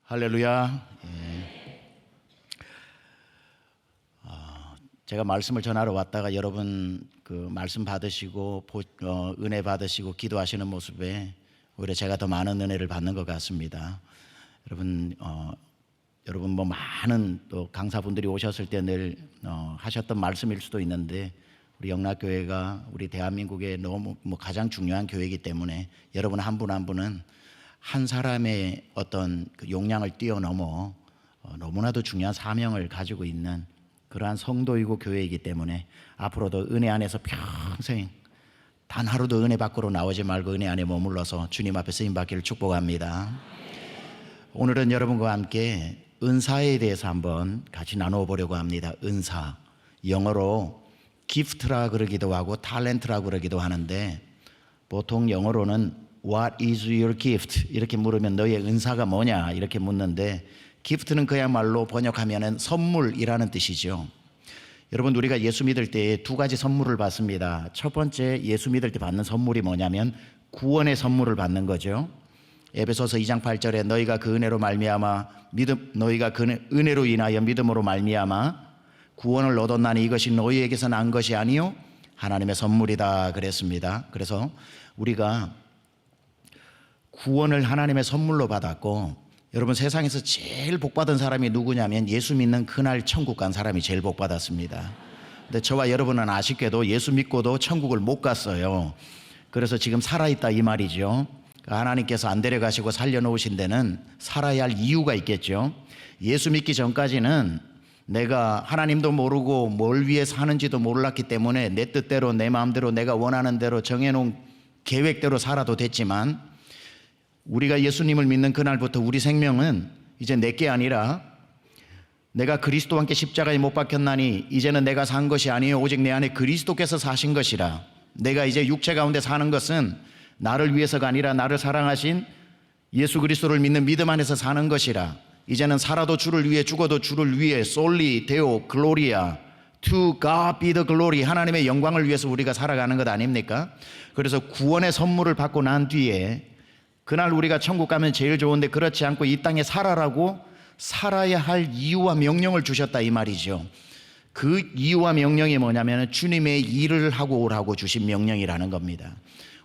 할렐루야. 제가 말씀을 전하러 왔다가 여러분 그 말씀 받으시고 은혜 받으시고 기도하시는 모습에 오히려 제가 더 많은 은혜를 받는 것 같습니다. 여러분 뭐 많은 또 강사분들이 오셨을 때 늘 하셨던 말씀일 수도 있는데 우리 영락교회가 우리 대한민국의 너무 가장 중요한 교회이기 때문에 여러분 한 분 한 분은 한 사람의 어떤 그 용량을 뛰어넘어 너무나도 중요한 사명을 가지고 있는 그러한 성도이고 교회이기 때문에 앞으로도 은혜 안에서 평생 단 하루도 은혜 밖으로 나오지 말고 은혜 안에 머물러서 주님 앞에 쓰임받기를 축복합니다. 오늘은 여러분과 함께 은사에 대해서 한번 같이 나누어 보려고 합니다. 은사, 영어로 gift라 그러기도 하고 talent라 그러기도 하는데 보통 영어로는 What is your gift? 이렇게 물으면 너의 은사가 뭐냐? 이렇게 묻는데 gift는 그야말로 번역하면 선물이라는 뜻이죠. 여러분 우리가 예수 믿을 때 두 가지 선물을 받습니다. 첫 번째 예수 믿을 때 받는 선물이 뭐냐면 구원의 선물을 받는 거죠. 에베소서 2장 8절에 너희가 그 은혜로 말미암아 너희가 그 은혜로 인하여 믿음으로 말미암아 구원을 얻었나니 이것이 너희에게서 난 것이 아니요 하나님의 선물이다 그랬습니다. 그래서 우리가 구원을 하나님의 선물로 받았고, 여러분 세상에서 제일 복받은 사람이 누구냐면 예수 믿는 그날 천국 간 사람이 제일 복받았습니다. 근데 저와 여러분은 아쉽게도 예수 믿고도 천국을 못 갔어요. 그래서 지금 살아있다 이 말이죠. 하나님께서 안 데려가시고 살려놓으신 데는 살아야 할 이유가 있겠죠. 예수 믿기 전까지는 내가 하나님도 모르고 뭘 위해 사는지도 몰랐기 때문에 내 뜻대로 내 마음대로 내가 원하는 대로 정해놓은 계획대로 살아도 됐지만 우리가 예수님을 믿는 그날부터 우리 생명은 이제 내게 아니라 내가 그리스도와 함께 십자가에 못 박혔나니 이제는 내가 산 것이 아니요 오직 내 안에 그리스도께서 사신 것이라. 내가 이제 육체 가운데 사는 것은 나를 위해서가 아니라 나를 사랑하신 예수 그리스도를 믿는 믿음 안에서 사는 것이라. 이제는 살아도 주를 위해 죽어도 주를 위해 솔리 데오 글로리아 To God be the glory. 하나님의 영광을 위해서 우리가 살아가는 것 아닙니까? 그래서 구원의 선물을 받고 난 뒤에 그날 우리가 천국 가면 제일 좋은데 그렇지 않고 이 땅에 살아라고 살아야 할 이유와 명령을 주셨다 이 말이죠. 그 이유와 명령이 뭐냐면 주님의 일을 하고 오라고 주신 명령이라는 겁니다.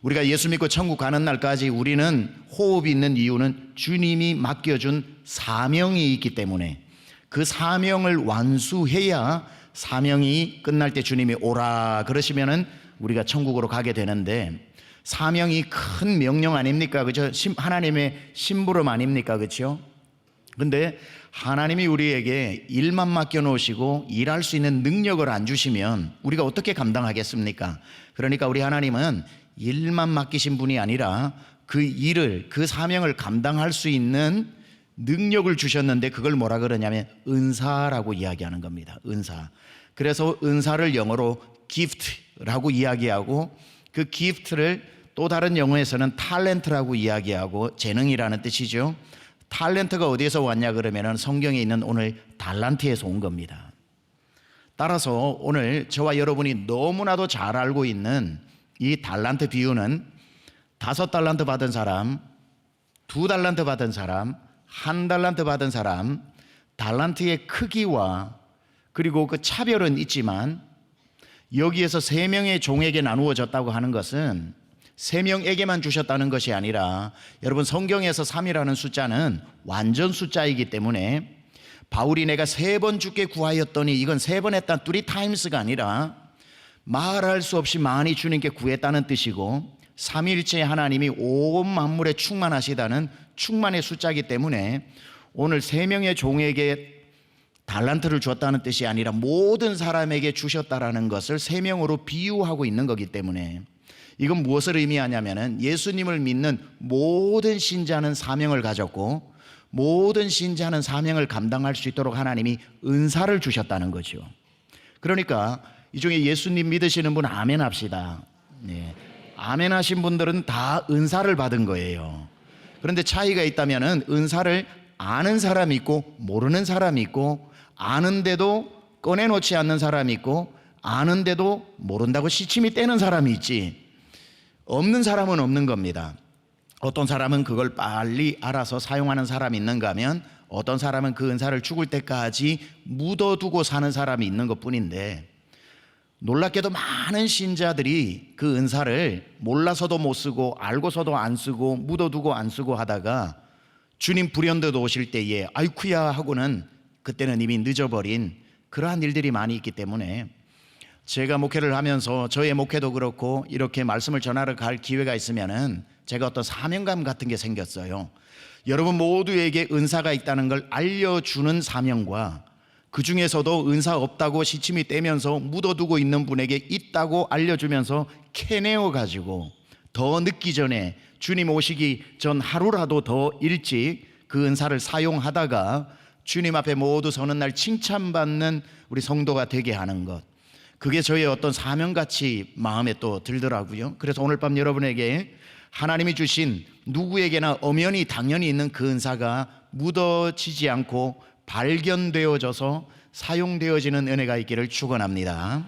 우리가 예수 믿고 천국 가는 날까지 우리는 호흡이 있는 이유는 주님이 맡겨준 사명이 있기 때문에 그 사명을 완수해야 사명이 끝날 때 주님이 오라 그러시면은 우리가 천국으로 가게 되는데 사명이 큰 명령 아닙니까? 그죠? 하나님의 심부름 아닙니까? 그렇죠? 근데 하나님이 우리에게 일만 맡겨놓으시고 일할 수 있는 능력을 안 주시면 우리가 어떻게 감당하겠습니까? 그러니까 우리 하나님은 일만 맡기신 분이 아니라 그 일을, 그 사명을 감당할 수 있는 능력을 주셨는데 그걸 뭐라 그러냐면 은사라고 이야기하는 겁니다. 은사. 그래서 은사를 영어로 gift라고 이야기하고 그 gift를 또 다른 영어에서는 탤런트라고 이야기하고 재능이라는 뜻이죠. 탤런트가 어디에서 왔냐 그러면 성경에 있는 오늘 달란트에서 온 겁니다. 따라서 오늘 저와 여러분이 너무나도 잘 알고 있는 이 달란트 비유는 5달란트 받은 사람, 2달란트 받은 사람, 1달란트 받은 사람, 달란트의 크기와 그리고 그 차별은 있지만 여기에서 3명의 종에게 나누어졌다고 하는 것은 3명에게만 주셨다는 것이 아니라 여러분 성경에서 3이라는 숫자는 완전 숫자이기 때문에 바울이 내가 3번 주께 구하였더니 이건 3번 했다 3times가 아니라 말할 수 없이 많이 주님께 구했다는 뜻이고 삼위일체 하나님이 온 만물에 충만하시다는 충만의 숫자이기 때문에 오늘 3명의 종에게 달란트를 줬다는 뜻이 아니라 모든 사람에게 주셨다라는 것을 3명으로 비유하고 있는 거기 때문에 이건 무엇을 의미하냐면은 예수님을 믿는 모든 신자는 사명을 가졌고 모든 신자는 사명을 감당할 수 있도록 하나님이 은사를 주셨다는 거죠. 그러니까 이 중에 예수님 믿으시는 분 아멘 합시다. 네. 아멘 하신 분들은 다 은사를 받은 거예요. 그런데 차이가 있다면은 은사를 아는 사람이 있고 모르는 사람이 있고 아는데도 꺼내놓지 않는 사람이 있고 아는데도 모른다고 시침이 떼는 사람이 있지 없는 사람은 없는 겁니다. 어떤 사람은 그걸 빨리 알아서 사용하는 사람이 있는가 하면 어떤 사람은 그 은사를 죽을 때까지 묻어두고 사는 사람이 있는 것뿐인데, 놀랍게도 많은 신자들이 그 은사를 몰라서도 못 쓰고 알고서도 안 쓰고 묻어두고 안 쓰고 하다가 주님 불현듯 오실 때에 아이쿠야 하고는 그때는 이미 늦어버린 그러한 일들이 많이 있기 때문에, 제가 목회를 하면서 저의 목회도 그렇고 이렇게 말씀을 전하러 갈 기회가 있으면은 제가 어떤 사명감 같은 게 생겼어요. 여러분 모두에게 은사가 있다는 걸 알려주는 사명과, 그 중에서도 은사 없다고 시침이 떼면서 묻어두고 있는 분에게 있다고 알려주면서 캐내어 가지고 더 늦기 전에, 주님 오시기 전 하루라도 더 일찍 그 은사를 사용하다가 주님 앞에 모두 서는 날 칭찬받는 우리 성도가 되게 하는 것, 그게 저의 어떤 사명같이 마음에 또 들더라고요. 그래서 오늘 밤 여러분에게 하나님이 주신 누구에게나 엄연히 당연히 있는 그 은사가 묻어지지 않고 발견되어져서 사용되어지는 은혜가 있기를 축원합니다.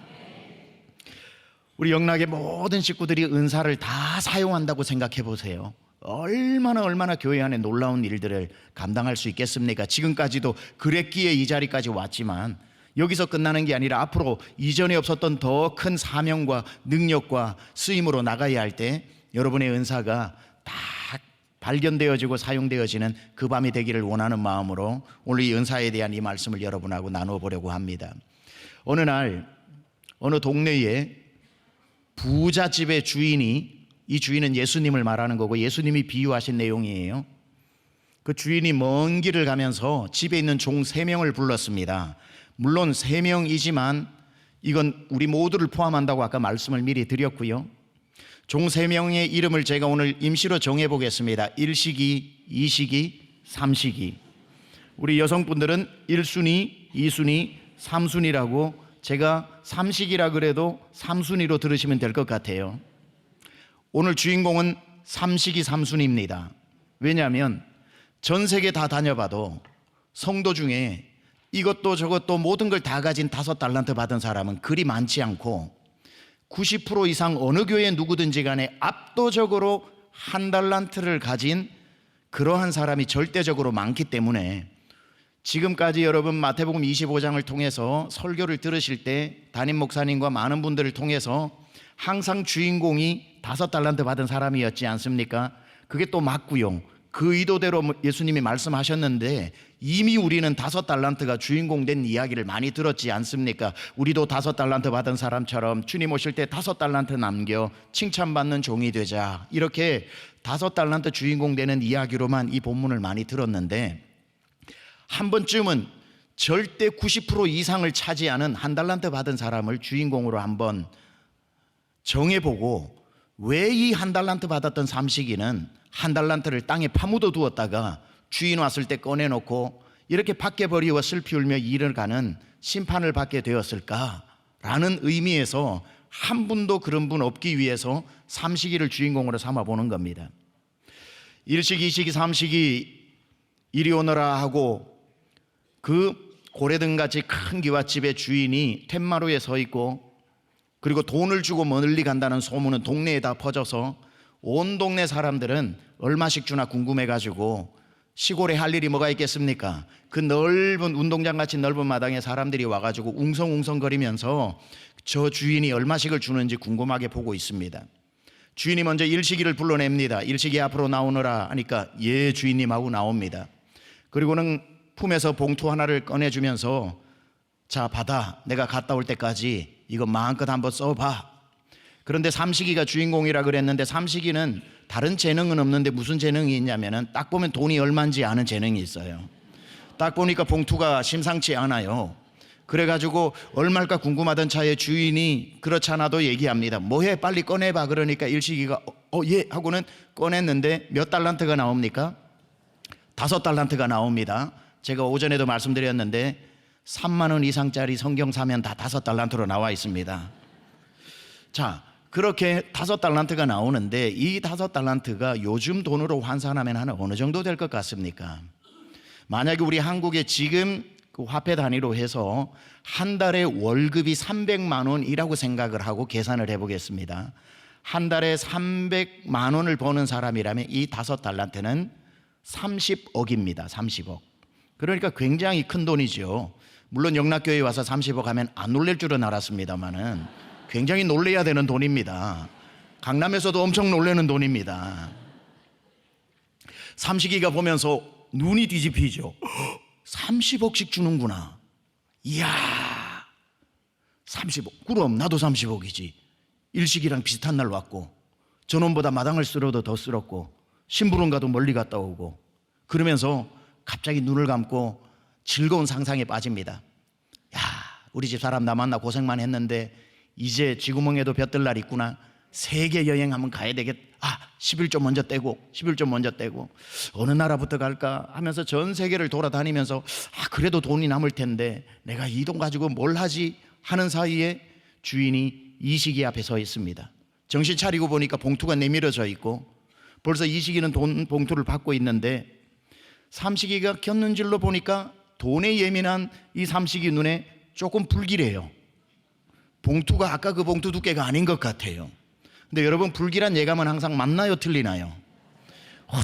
우리 영락의 모든 식구들이 은사를 다 사용한다고 생각해 보세요. 얼마나 교회 안에 놀라운 일들을 감당할 수 있겠습니까? 지금까지도 그랬기에 이 자리까지 왔지만 여기서 끝나는 게 아니라 앞으로 이전에 없었던 더 큰 사명과 능력과 쓰임으로 나가야 할 때 여러분의 은사가 다 발견되어지고 사용되어지는 그 밤이 되기를 원하는 마음으로 오늘 이 은사에 대한 이 말씀을 여러분하고 나누어 보려고 합니다. 어느 날 어느 동네에 부잣집의 주인이, 이 주인은 예수님을 말하는 거고 예수님이 비유하신 내용이에요. 그 주인이 먼 길을 가면서 집에 있는 종 3명을 불렀습니다. 물론 3명이지만 이건 우리 모두를 포함한다고 아까 말씀을 미리 드렸고요. 종 3명의 이름을 제가 오늘 임시로 정해 보겠습니다. 1시기, 2시기, 3시기. 우리 여성분들은 1순위, 2순위, 3순위라고, 제가 3시기라 그래도 3순위로 들으시면 될 것 같아요. 오늘 주인공은 3시기 3순위입니다. 왜냐하면 전 세계 다 다녀봐도 성도 중에 이것도 저것도 모든 걸 다 가진 5달란트 받은 사람은 그리 많지 않고 90% 이상 어느 교회 누구든지 간에 압도적으로 1달란트를 가진 그러한 사람이 절대적으로 많기 때문에, 지금까지 여러분 마태복음 25장을 통해서 설교를 들으실 때 담임 목사님과 많은 분들을 통해서 항상 주인공이 5달란트 받은 사람이었지 않습니까? 그게 또 맞고요. 그 의도대로 예수님이 말씀하셨는데 이미 우리는 5달란트가 주인공 된 이야기를 많이 들었지 않습니까? 우리도 5달란트 받은 사람처럼 주님 오실 때 5달란트 남겨 칭찬받는 종이 되자, 이렇게 5달란트 주인공 되는 이야기로만 이 본문을 많이 들었는데, 한 번쯤은 절대 90% 이상을 차지하는 1달란트 받은 사람을 주인공으로 한번 정해보고, 왜 이 1달란트 받았던 삼식이는 1달란트를 땅에 파묻어 두었다가 주인 왔을 때 꺼내놓고 이렇게 밖에 버리고 슬피 울며 일을 가는 심판을 받게 되었을까라는 의미에서 한 분도 그런 분 없기 위해서 삼시기를 주인공으로 삼아보는 겁니다. 1시기, 2시기, 3시기 이리 오너라 하고 그 고래등같이 큰 기와집의 주인이 텐마루에 서 있고, 그리고 돈을 주고 멀리 간다는 소문은 동네에 다 퍼져서 온 동네 사람들은 얼마씩 주나 궁금해가지고, 시골에 할 일이 뭐가 있겠습니까? 그 넓은 운동장같이 넓은 마당에 사람들이 와가지고 웅성웅성거리면서 저 주인이 얼마씩을 주는지 궁금하게 보고 있습니다. 주인이 먼저 일시기를 불러냅니다. 일시기 앞으로 나오너라 하니까 예 주인님 하고 나옵니다. 그리고는 품에서 봉투 하나를 꺼내주면서 자 받아, 내가 갔다 올 때까지 이거 마음껏 한번 써봐. 그런데 삼시기가 주인공이라 그랬는데 삼시기는 다른 재능은 없는데 무슨 재능이 있냐면은 딱 보면 돈이 얼마인지 아는 재능이 있어요. 딱 보니까 봉투가 심상치 않아요. 그래가지고 얼마일까 궁금하던 차에 주인이 그렇지 않아도 얘기합니다. 뭐해 빨리 꺼내봐. 그러니까 일시기가 예 하고는 꺼냈는데 몇 달란트가 나옵니까? 5달란트가 나옵니다. 제가 오전에도 말씀드렸는데 3만 원 이상짜리 성경 사면 다 5달란트로 나와 있습니다. 자, 그렇게 5달란트가 나오는데 이 5달란트가 요즘 돈으로 환산하면 한 어느 정도 될 것 같습니까? 만약에 우리 한국에 지금 그 화폐 단위로 해서 한 달에 월급이 300만 원이라고 생각을 하고 계산을 해보겠습니다. 한 달에 300만 원을 버는 사람이라면 이 5달란트는 30억입니다. 30억. 그러니까 굉장히 큰 돈이죠. 물론 영락교회에 와서 30억 하면 안 놀랄 줄은 알았습니다만은 굉장히 놀래야 되는 돈입니다. 강남에서도 엄청 놀라는 돈입니다. 삼식이가 보면서 눈이 뒤집히죠. 30억씩 주는구나. 이야, 30억. 그럼 나도 30억이지. 일식이랑 비슷한 날 왔고, 전원보다 마당을 쓸어도 더 쓸었고, 심부름가도 멀리 갔다 오고, 그러면서 갑자기 눈을 감고 즐거운 상상에 빠집니다. 야, 우리 집 사람 나 만나 고생만 했는데 이제 쥐구멍에도 볕들 날 있구나. 세계 여행 한번 가야 되겠. 11조 먼저 떼고, 11조 먼저 떼고, 어느 나라부터 갈까 하면서 전 세계를 돌아다니면서 그래도 돈이 남을 텐데 내가 이 돈 가지고 뭘 하지 하는 사이에 주인이 이식이 앞에 서 있습니다. 정신 차리고 보니까 봉투가 내밀어져 있고 벌써 이식이는 돈 봉투를 받고 있는데 삼식이가 곁눈질로 보니까 돈에 예민한 이 삼식이 눈에 조금 불길해요. 봉투가 아까 그 봉투 두께가 아닌 것 같아요. 근데 여러분, 불길한 예감은 항상 맞나요, 틀리나요?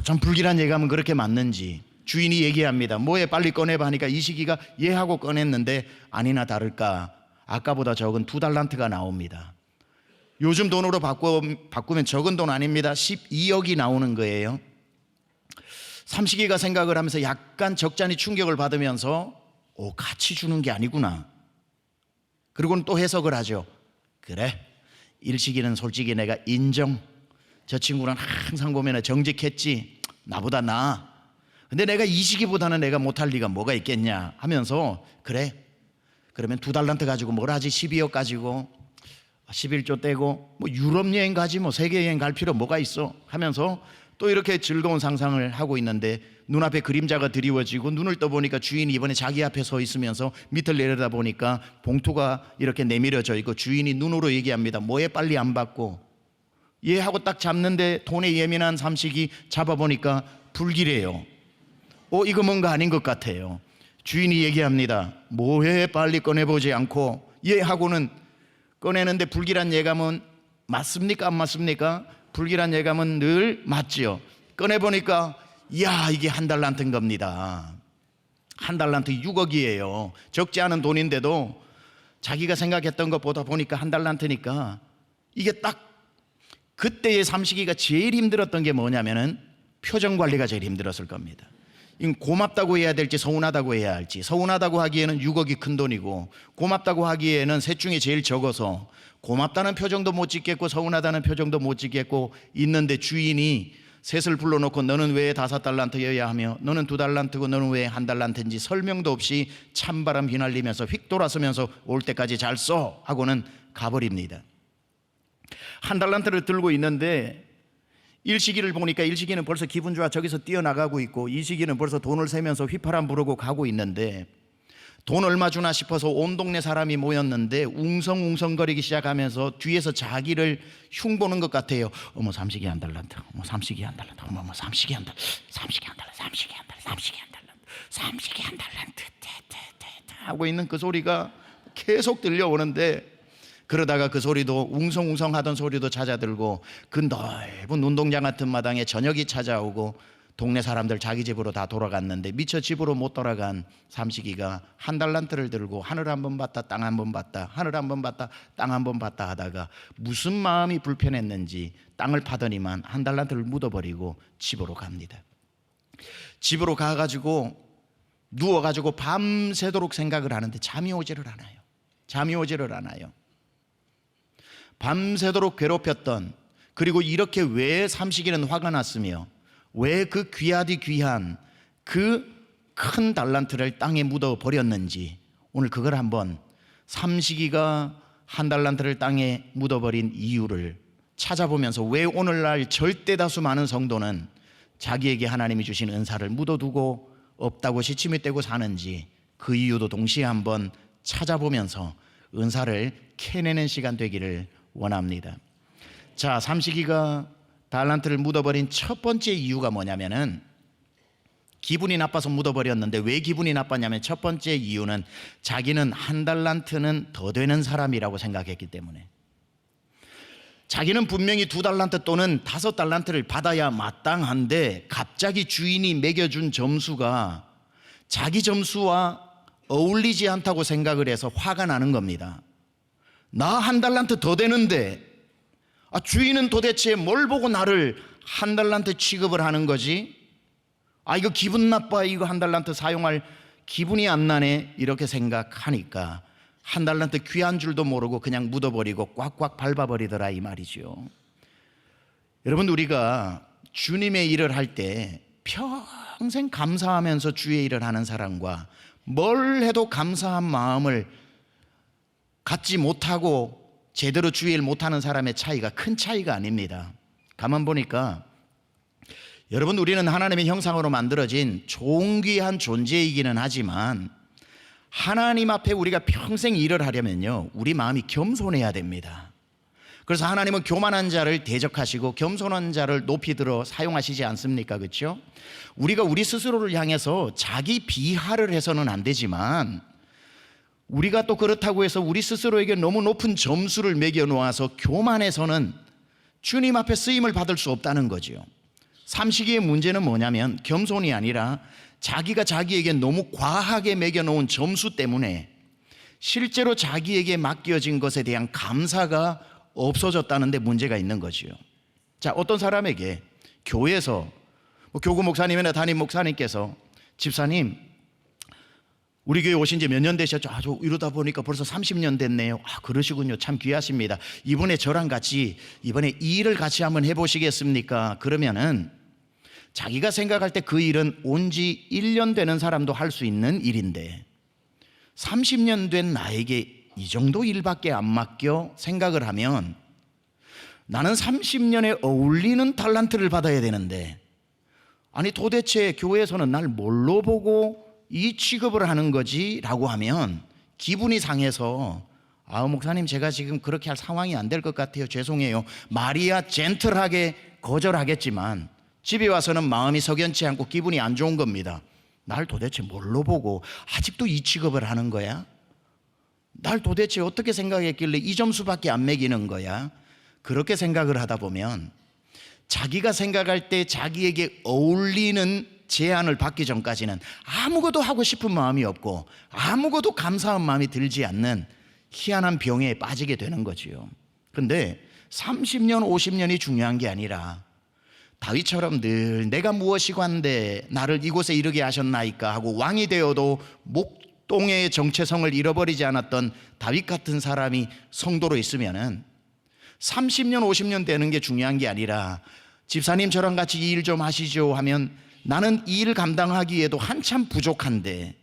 좀 불길한 예감은 그렇게 맞는지 주인이 얘기합니다. 뭐에 빨리 꺼내봐 하니까 이식이가 예 하고 꺼냈는데 아니나 다를까 아까보다 적은 2달란트가 나옵니다. 요즘 돈으로 바꾸면 적은 돈 아닙니다. 12억이 나오는 거예요. 삼식이가 생각을 하면서 약간 적잖이 충격을 받으면서 같이 주는 게 아니구나. 그리고는 또 해석을 하죠. 그래, 일식이는 솔직히 내가 인정. 저 친구는 항상 보면 정직했지. 나보다 나아. 근데 내가 이식이보다는 내가 못할 리가 뭐가 있겠냐 하면서 그래, 그러면 2달란트 가지고 뭘 하지? 12억 가지고 11조 떼고 뭐 유럽 여행 가지, 뭐 세계 여행 갈 필요 뭐가 있어 하면서 또 이렇게 즐거운 상상을 하고 있는데 눈앞에 그림자가 드리워지고 눈을 떠보니까 주인이 이번에 자기 앞에 서 있으면서 밑을 내려다 보니까 봉투가 이렇게 내밀어져 있고 주인이 눈으로 얘기합니다. 뭐에 빨리 안 받고 예 하고 딱 잡는데 돈에 예민한 삼식이 잡아보니까 불길해요. 이거 뭔가 아닌 것 같아요. 주인이 얘기합니다. 뭐해 빨리 꺼내보지 않고 예 하고는 꺼내는데 불길한 예감은 맞습니까 안 맞습니까? 불길한 예감은 늘 맞지요. 꺼내보니까 이야, 이게 1달란트인 겁니다. 1달란트 6억이에요 적지 않은 돈인데도 자기가 생각했던 것보다 보니까 1달란트니까 이게 딱 그때의 삼식이가 제일 힘들었던 게 뭐냐면은 표정 관리가 제일 힘들었을 겁니다. 고맙다고 해야 될지 서운하다고 해야 할지, 서운하다고 하기에는 6억이 큰 돈이고 고맙다고 하기에는 셋 중에 제일 적어서 고맙다는 표정도 못 짓겠고 서운하다는 표정도 못 짓겠고 있는데 주인이 셋을 불러놓고 너는 왜 5달란트여야 하며 너는 2달란트고 너는 왜 1달란트인지 설명도 없이 찬바람 휘날리면서 휙 돌아서면서 올 때까지 잘 써 하고는 가버립니다. 1달란트를 들고 있는데 일식이를 보니까 일식이는 벌써 기분 좋아 저기서 뛰어나가고 있고 이식이는 벌써 돈을 세면서 휘파람 부르고 가고 있는데 돈 얼마 주나 싶어서 온 동네 사람이 모였는데 웅성웅성거리기 시작하면서 뒤에서 자기를 흉보는 것 같아요. 어머 삼식이 1달란트, 어머 삼식이 1달란트, 어머 삼식이 1달란트, 삼식이 1달란트, 삼식이 1달란트, 삼식이 1달란트, 삼식이 1달란트 하고 있는 그 소리가 계속 들려오는데 그러다가 그 소리도 웅성웅성 하던 소리도 잦아들고 그 넓은 운동장 같은 마당에 저녁이 찾아오고 동네 사람들 자기 집으로 다 돌아갔는데 미처 집으로 못 돌아간 삼식이가 1달란트를 들고 하늘 한번 봤다 땅 한번 봤다 하늘 한번 봤다 땅 한번 봤다 하다가 무슨 마음이 불편했는지 땅을 파더니만 1달란트를 묻어버리고 집으로 갑니다. 집으로 가가지고 누워가지고 밤새도록 생각을 하는데 잠이 오지를 않아요. 잠이 오지를 않아요. 밤새도록 괴롭혔던, 그리고 이렇게 왜 삼식이는 화가 났으며 왜 그 귀하디 귀한 그 큰 달란트를 땅에 묻어 버렸는지 오늘 그걸 한번 삼식이가 1달란트를 땅에 묻어버린 이유를 찾아보면서 왜 오늘날 절대 다수 많은 성도는 자기에게 하나님이 주신 은사를 묻어두고 없다고 시침이 떼고 사는지 그 이유도 동시에 한번 찾아보면서 은사를 캐내는 시간 되기를 원합니다. 자, 삼식이가 달란트를 묻어버린 첫 번째 이유가 뭐냐면은 기분이 나빠서 묻어버렸는데 왜 기분이 나빴냐면 첫 번째 이유는 자기는 1달란트는 더 되는 사람이라고 생각했기 때문에. 자기는 분명히 2달란트 또는 5달란트를 받아야 마땅한데 갑자기 주인이 매겨준 점수가 자기 점수와 어울리지 않다고 생각을 해서 화가 나는 겁니다. 나 1달란트 더 되는데 주인은 도대체 뭘 보고 나를 1달란트 취급을 하는 거지? 이거 기분 나빠. 이거 1달란트 사용할 기분이 안 나네. 이렇게 생각하니까 1달란트 귀한 줄도 모르고 그냥 묻어버리고 꽉꽉 밟아버리더라 이 말이죠. 여러분, 우리가 주님의 일을 할 때 평생 감사하면서 주의 일을 하는 사람과 뭘 해도 감사한 마음을 갖지 못하고 제대로 주의 일 못하는 사람의 차이가 큰 차이가 아닙니다. 가만 보니까 여러분, 우리는 하나님의 형상으로 만들어진 존귀한 존재이기는 하지만 하나님 앞에 우리가 평생 일을 하려면요, 우리 마음이 겸손해야 됩니다. 그래서 하나님은 교만한 자를 대적하시고 겸손한 자를 높이 들어 사용하시지 않습니까? 그렇죠? 우리가 우리 스스로를 향해서 자기 비하를 해서는 안 되지만 우리가 또 그렇다고 해서 우리 스스로에게 너무 높은 점수를 매겨 놓아서 교만해서는 주님 앞에 쓰임을 받을 수 없다는 거죠. 삼시기의 문제는 뭐냐면 겸손이 아니라 자기가 자기에게 너무 과하게 매겨놓은 점수 때문에 실제로 자기에게 맡겨진 것에 대한 감사가 없어졌다는 데 문제가 있는 거죠. 자, 어떤 사람에게 교회에서 교구 목사님이나 담임 목사님께서 집사님, 우리 교회 오신 지 몇 년 되셨죠? 저 이러다 보니까 벌써 30년 됐네요. 그러시군요. 참 귀하십니다. 이번에 저랑 같이 이번에 이 일을 같이 한번 해보시겠습니까? 그러면은 자기가 생각할 때 그 일은 온 지 1년 되는 사람도 할 수 있는 일인데 30년 된 나에게 이 정도 일밖에 안 맡겨 생각을 하면 나는 30년에 어울리는 달란트를 받아야 되는데 도대체 교회에서는 날 뭘로 보고 이 취급을 하는 거지? 라고 하면 기분이 상해서 목사님, 제가 지금 그렇게 할 상황이 안 될 것 같아요. 죄송해요. 말이야 젠틀하게 거절하겠지만 집에 와서는 마음이 석연치 않고 기분이 안 좋은 겁니다. 날 도대체 뭘로 보고 아직도 이 취급을 하는 거야? 날 도대체 어떻게 생각했길래 이 점수밖에 안 매기는 거야? 그렇게 생각을 하다 보면 자기가 생각할 때 자기에게 어울리는 제안을 받기 전까지는 아무것도 하고 싶은 마음이 없고 아무것도 감사한 마음이 들지 않는 희한한 병에 빠지게 되는 거지요. 근데 30년, 50년이 중요한 게 아니라 다윗처럼 늘 내가 무엇이고 한데 나를 이곳에 이르게 하셨나이까 하고 왕이 되어도 목동의 정체성을 잃어버리지 않았던 다윗 같은 사람이 성도로 있으면은 30년, 50년 되는 게 중요한 게 아니라 집사님 저랑 같이 이 일 좀 하시죠 하면 나는 이 일 감당하기에도 한참 부족한데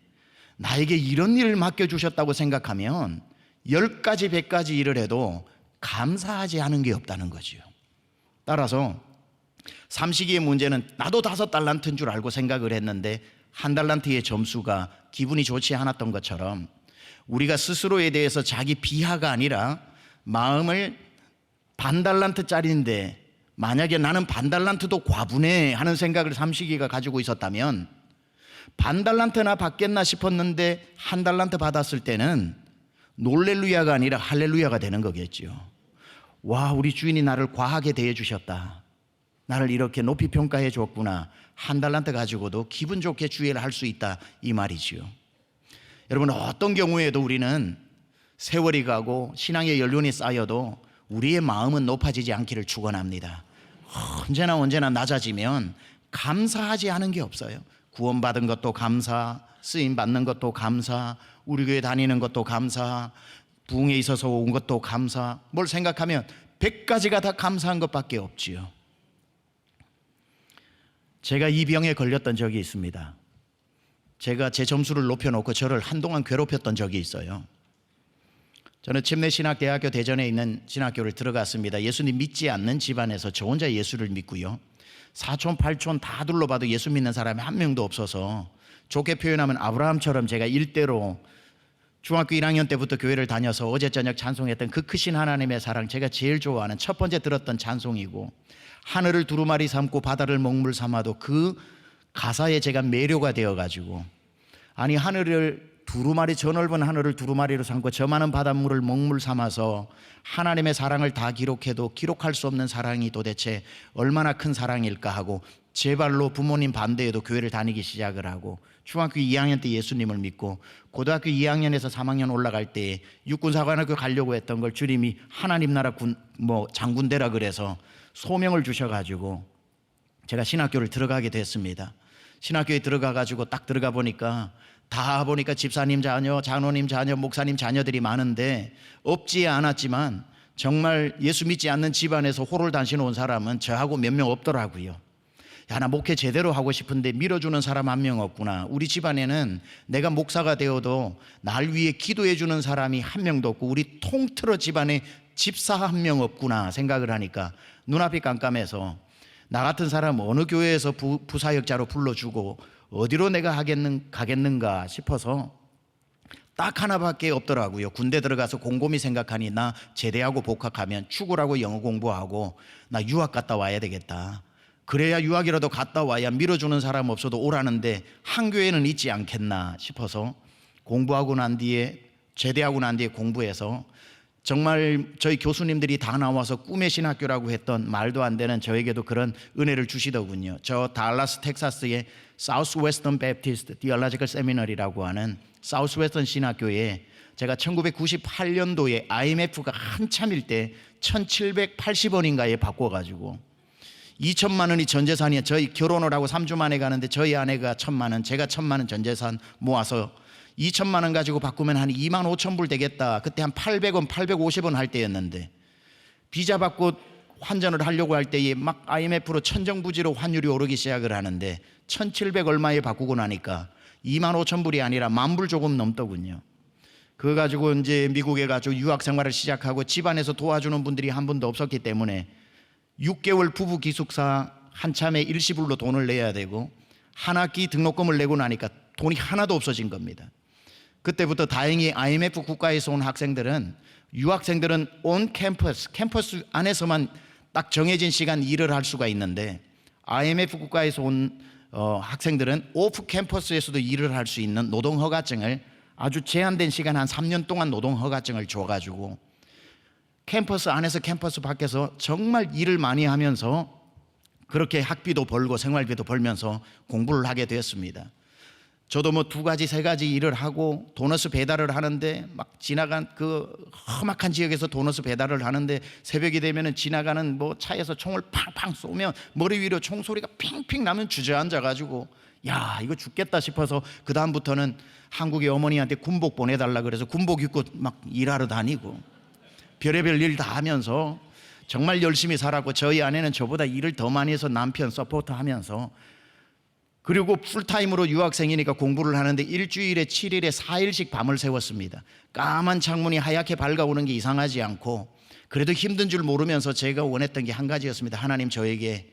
나에게 이런 일을 맡겨주셨다고 생각하면 10가지, 100가지 일을 해도 감사하지 않은 게 없다는 거지요. 따라서 삼시기의 문제는 나도 5달란트인 줄 알고 생각을 했는데 1달란트의 점수가 기분이 좋지 않았던 것처럼 우리가 스스로에 대해서 자기 비하가 아니라 마음을 0.5달란트짜리인데 만약에 나는 0.5달란트도 과분해 하는 생각을 삼시기가 가지고 있었다면 0.5달란트나 받겠나 싶었는데 1달란트 받았을 때는 놀렐루야가 아니라 할렐루야가 되는 거겠죠. 와, 우리 주인이 나를 과하게 대해 주셨다. 나를 이렇게 높이 평가해 줬구나. 1달란트 가지고도 기분 좋게 주의를 할 수 있다 이 말이지요. 여러분, 어떤 경우에도 우리는 세월이 가고 신앙의 연륜이 쌓여도 우리의 마음은 높아지지 않기를 축원합니다. 언제나 낮아지면 감사하지 않은 게 없어요. 구원받은 것도 감사, 쓰임 받는 것도 감사, 우리 교회 다니는 것도 감사, 부흥에 있어서 온 것도 감사. 뭘 생각하면 100가지가 다 감사한 것밖에 없지요. 제가 이 병에 걸렸던 적이 있습니다. 제가 제 점수를 높여놓고 저를 한동안 괴롭혔던 적이 있어요. 저는 침례신학대학교 대전에 있는 신학교를 들어갔습니다. 예수님 믿지 않는 집안에서 저 혼자 예수를 믿고요. 사촌, 팔촌 다 둘러봐도 예수 믿는 사람이 한 명도 없어서 좋게 표현하면 아브라함처럼 제가 일대로 중학교 1학년 때부터 교회를 다녀서 어제 저녁 찬송했던 그 크신 하나님의 사랑, 제가 제일 좋아하는 첫 번째 들었던 찬송이고, 하늘을 두루마리 삼고 바다를 먹물 삼아도 그 가사에 제가 매료가 되어가지고, 아니 하늘을 두루마리 저 넓은 하늘을 두루마리로 삼고 저 많은 바닷물을 먹물 삼아서 하나님의 사랑을 다 기록해도 기록할 수 없는 사랑이 도대체 얼마나 큰 사랑일까 하고 제 발로 부모님 반대에도 교회를 다니기 시작을 하고 중학교 2학년 때 예수님을 믿고 고등학교 2학년에서 3학년 올라갈 때 육군사관학교 가려고 했던 걸 주님이 하나님 나라 장군 되라 그래서 소명을 주셔가지고 제가 신학교를 들어가게 됐습니다. 신학교에 들어가가지고 딱 들어가 보니까 집사님 자녀, 장로님 자녀, 목사님 자녀들이 많은데 없지 않았지만 정말 예수 믿지 않는 집안에서 호를 단신 온 사람은 저하고 몇 명 없더라고요. 야, 나 목회 제대로 하고 싶은데 밀어주는 사람 한 명 없구나. 우리 집안에는 내가 목사가 되어도 날 위해 기도해 주는 사람이 한 명도 없고 우리 통틀어 집안에 집사 한 명 없구나 생각을 하니까 눈앞이 깜깜해서 나 같은 사람 어느 교회에서 부사역자로 불러주고 어디로 내가 가겠는가 싶어서 딱 하나밖에 없더라고요. 군대 들어가서 곰곰이 생각하니 나 제대하고 복학하면 축구하고 영어 공부하고 나 유학 갔다 와야 되겠다. 그래야 유학이라도 갔다 와야 밀어주는 사람 없어도 오라는데 한 교회는 있지 않겠나 싶어서 공부하고 난 뒤에 제대하고 난 뒤에 공부해서 정말 저희 교수님들이 다 나와서 꿈의 신학교라고 했던 말도 안 되는 저에게도 그런 은혜를 주시더군요. 저 달라스 텍사스의 사우스웨스턴 베프티스트 디얼로지컬 세미너리라고 하는 사우스웨스턴 신학교에 제가 1998년도에 IMF가 한참일 때 1780원인가에 바꿔가지고 2천만 원이 전재산이야. 저희 결혼을 하고 3주 만에 가는데 저희 아내가 1,000만 원, 제가 1,000만 원 전재산 모아서 2천만 원 가지고 바꾸면 한 2만 5천 불 되겠다. 그때 한 800원, 850원 할 때였는데 비자 받고 환전을 하려고 할 때에 막 IMF로 천정부지로 환율이 오르기 시작을 하는데 1,700 얼마에 바꾸고 나니까 2만 5천 불이 아니라 10,000불 조금 넘더군요. 그거 가지고 이제 미국에 가서 유학 생활을 시작하고 집안에서 도와주는 분들이 한 분도 없었기 때문에 6개월 부부 기숙사 한참에 일시불로 돈을 내야 되고 한 학기 등록금을 내고 나니까 돈이 하나도 없어진 겁니다. 그때부터 다행히 IMF 국가에서 온 학생들은 유학생들은 온 캠퍼스 안에서만 딱 정해진 시간 일을 할 수가 있는데 IMF 국가에서 온 학생들은 오프 캠퍼스에서도 일을 할 수 있는 노동허가증을 아주 제한된 시간 한 3년 동안 노동허가증을 줘가지고 캠퍼스 안에서 캠퍼스 밖에서 정말 일을 많이 하면서 그렇게 학비도 벌고 생활비도 벌면서 공부를 하게 되었습니다. 저도 뭐 2가지 3가지 일을 하고 도너스 배달을 하는데 막 지나간 그 험악한 지역에서 도너스 배달을 하는데 새벽이 되면은 지나가는 뭐 차에서 총을 팡팡 쏘면 머리 위로 총소리가 핑핑 나면 주저앉아가지고 야 이거 죽겠다 싶어서 그 다음부터는 한국의 어머니한테 군복 보내달라 그래서 군복 입고 막 일하러 다니고 별의별 일 다 하면서 정말 열심히 살았고 저희 아내는 저보다 일을 더 많이 해서 남편 서포트하면서 그리고 풀타임으로 유학생이니까 공부를 하는데 일주일에 7일에 4일씩 밤을 새웠습니다. 까만 창문이 하얗게 밝아오는 게 이상하지 않고 그래도 힘든 줄 모르면서 제가 원했던 게 한 가지였습니다. 하나님 저에게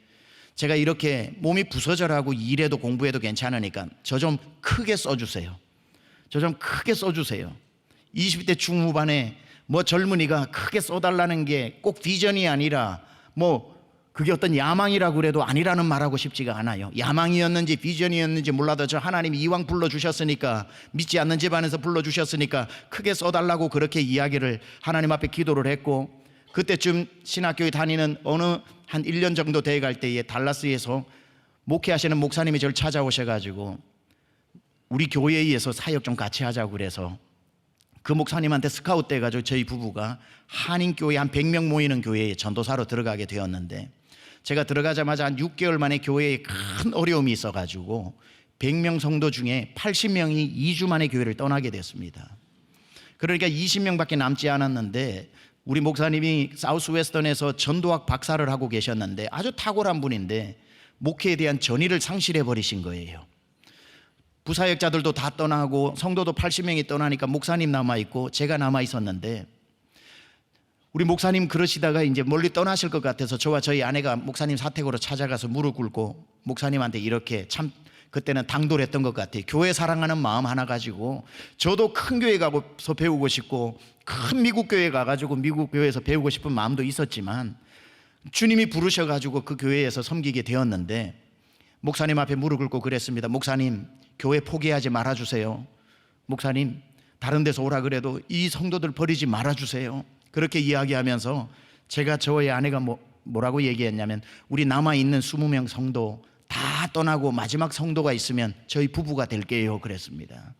제가 이렇게 몸이 부서져라고 일해도 공부해도 괜찮으니까 저 좀 크게 써주세요. 저 좀 크게 써주세요. 20대 중후반에 뭐 젊은이가 크게 써달라는 게 꼭 비전이 아니라 뭐 그게 어떤 야망이라고 그래도 아니라는 말하고 싶지가 않아요. 야망이었는지 비전이었는지 몰라도 저 하나님이 이왕 불러주셨으니까 믿지 않는 집안에서 불러주셨으니까 크게 써달라고 그렇게 이야기를 하나님 앞에 기도를 했고 그때쯤 신학교에 다니는 어느 한 1년 정도 돼갈 때에 달라스에서 목회하시는 목사님이 저를 찾아오셔가지고 우리 교회에서 사역 좀 같이 하자고 그래서 그 목사님한테 스카우트 돼가지고 저희 부부가 한인교회 한 100명 모이는 교회에 전도사로 들어가게 되었는데 제가 들어가자마자 한 6개월 만에 교회에 큰 어려움이 있어가지고 100명 성도 중에 80명이 2주 만에 교회를 떠나게 됐습니다. 그러니까 20명밖에 남지 않았는데 우리 목사님이 사우스웨스턴에서 전도학 박사를 하고 계셨는데 아주 탁월한 분인데 목회에 대한 전의를 상실해 버리신 거예요. 부사역자들도 다 떠나고 성도도 80명이 떠나니까 목사님 남아있고 제가 남아있었는데 우리 목사님 그러시다가 이제 멀리 떠나실 것 같아서 저와 저희 아내가 목사님 사택으로 찾아가서 무릎 꿇고 목사님한테 이렇게 참 그때는 당돌했던 것 같아요. 교회 사랑하는 마음 하나 가지고 저도 큰 교회 가서 배우고 싶고 큰 미국 교회 가가지고 미국 교회에서 배우고 싶은 마음도 있었지만 주님이 부르셔가지고 그 교회에서 섬기게 되었는데 목사님 앞에 무릎 꿇고 그랬습니다. 목사님 교회 포기하지 말아주세요. 목사님 다른 데서 오라 그래도 이 성도들 버리지 말아주세요. 그렇게 이야기하면서 제가 저의 아내가 뭐라고 얘기했냐면 우리 남아있는 20명 성도 다 떠나고 마지막 성도가 있으면 저희 부부가 될게요 그랬습니다.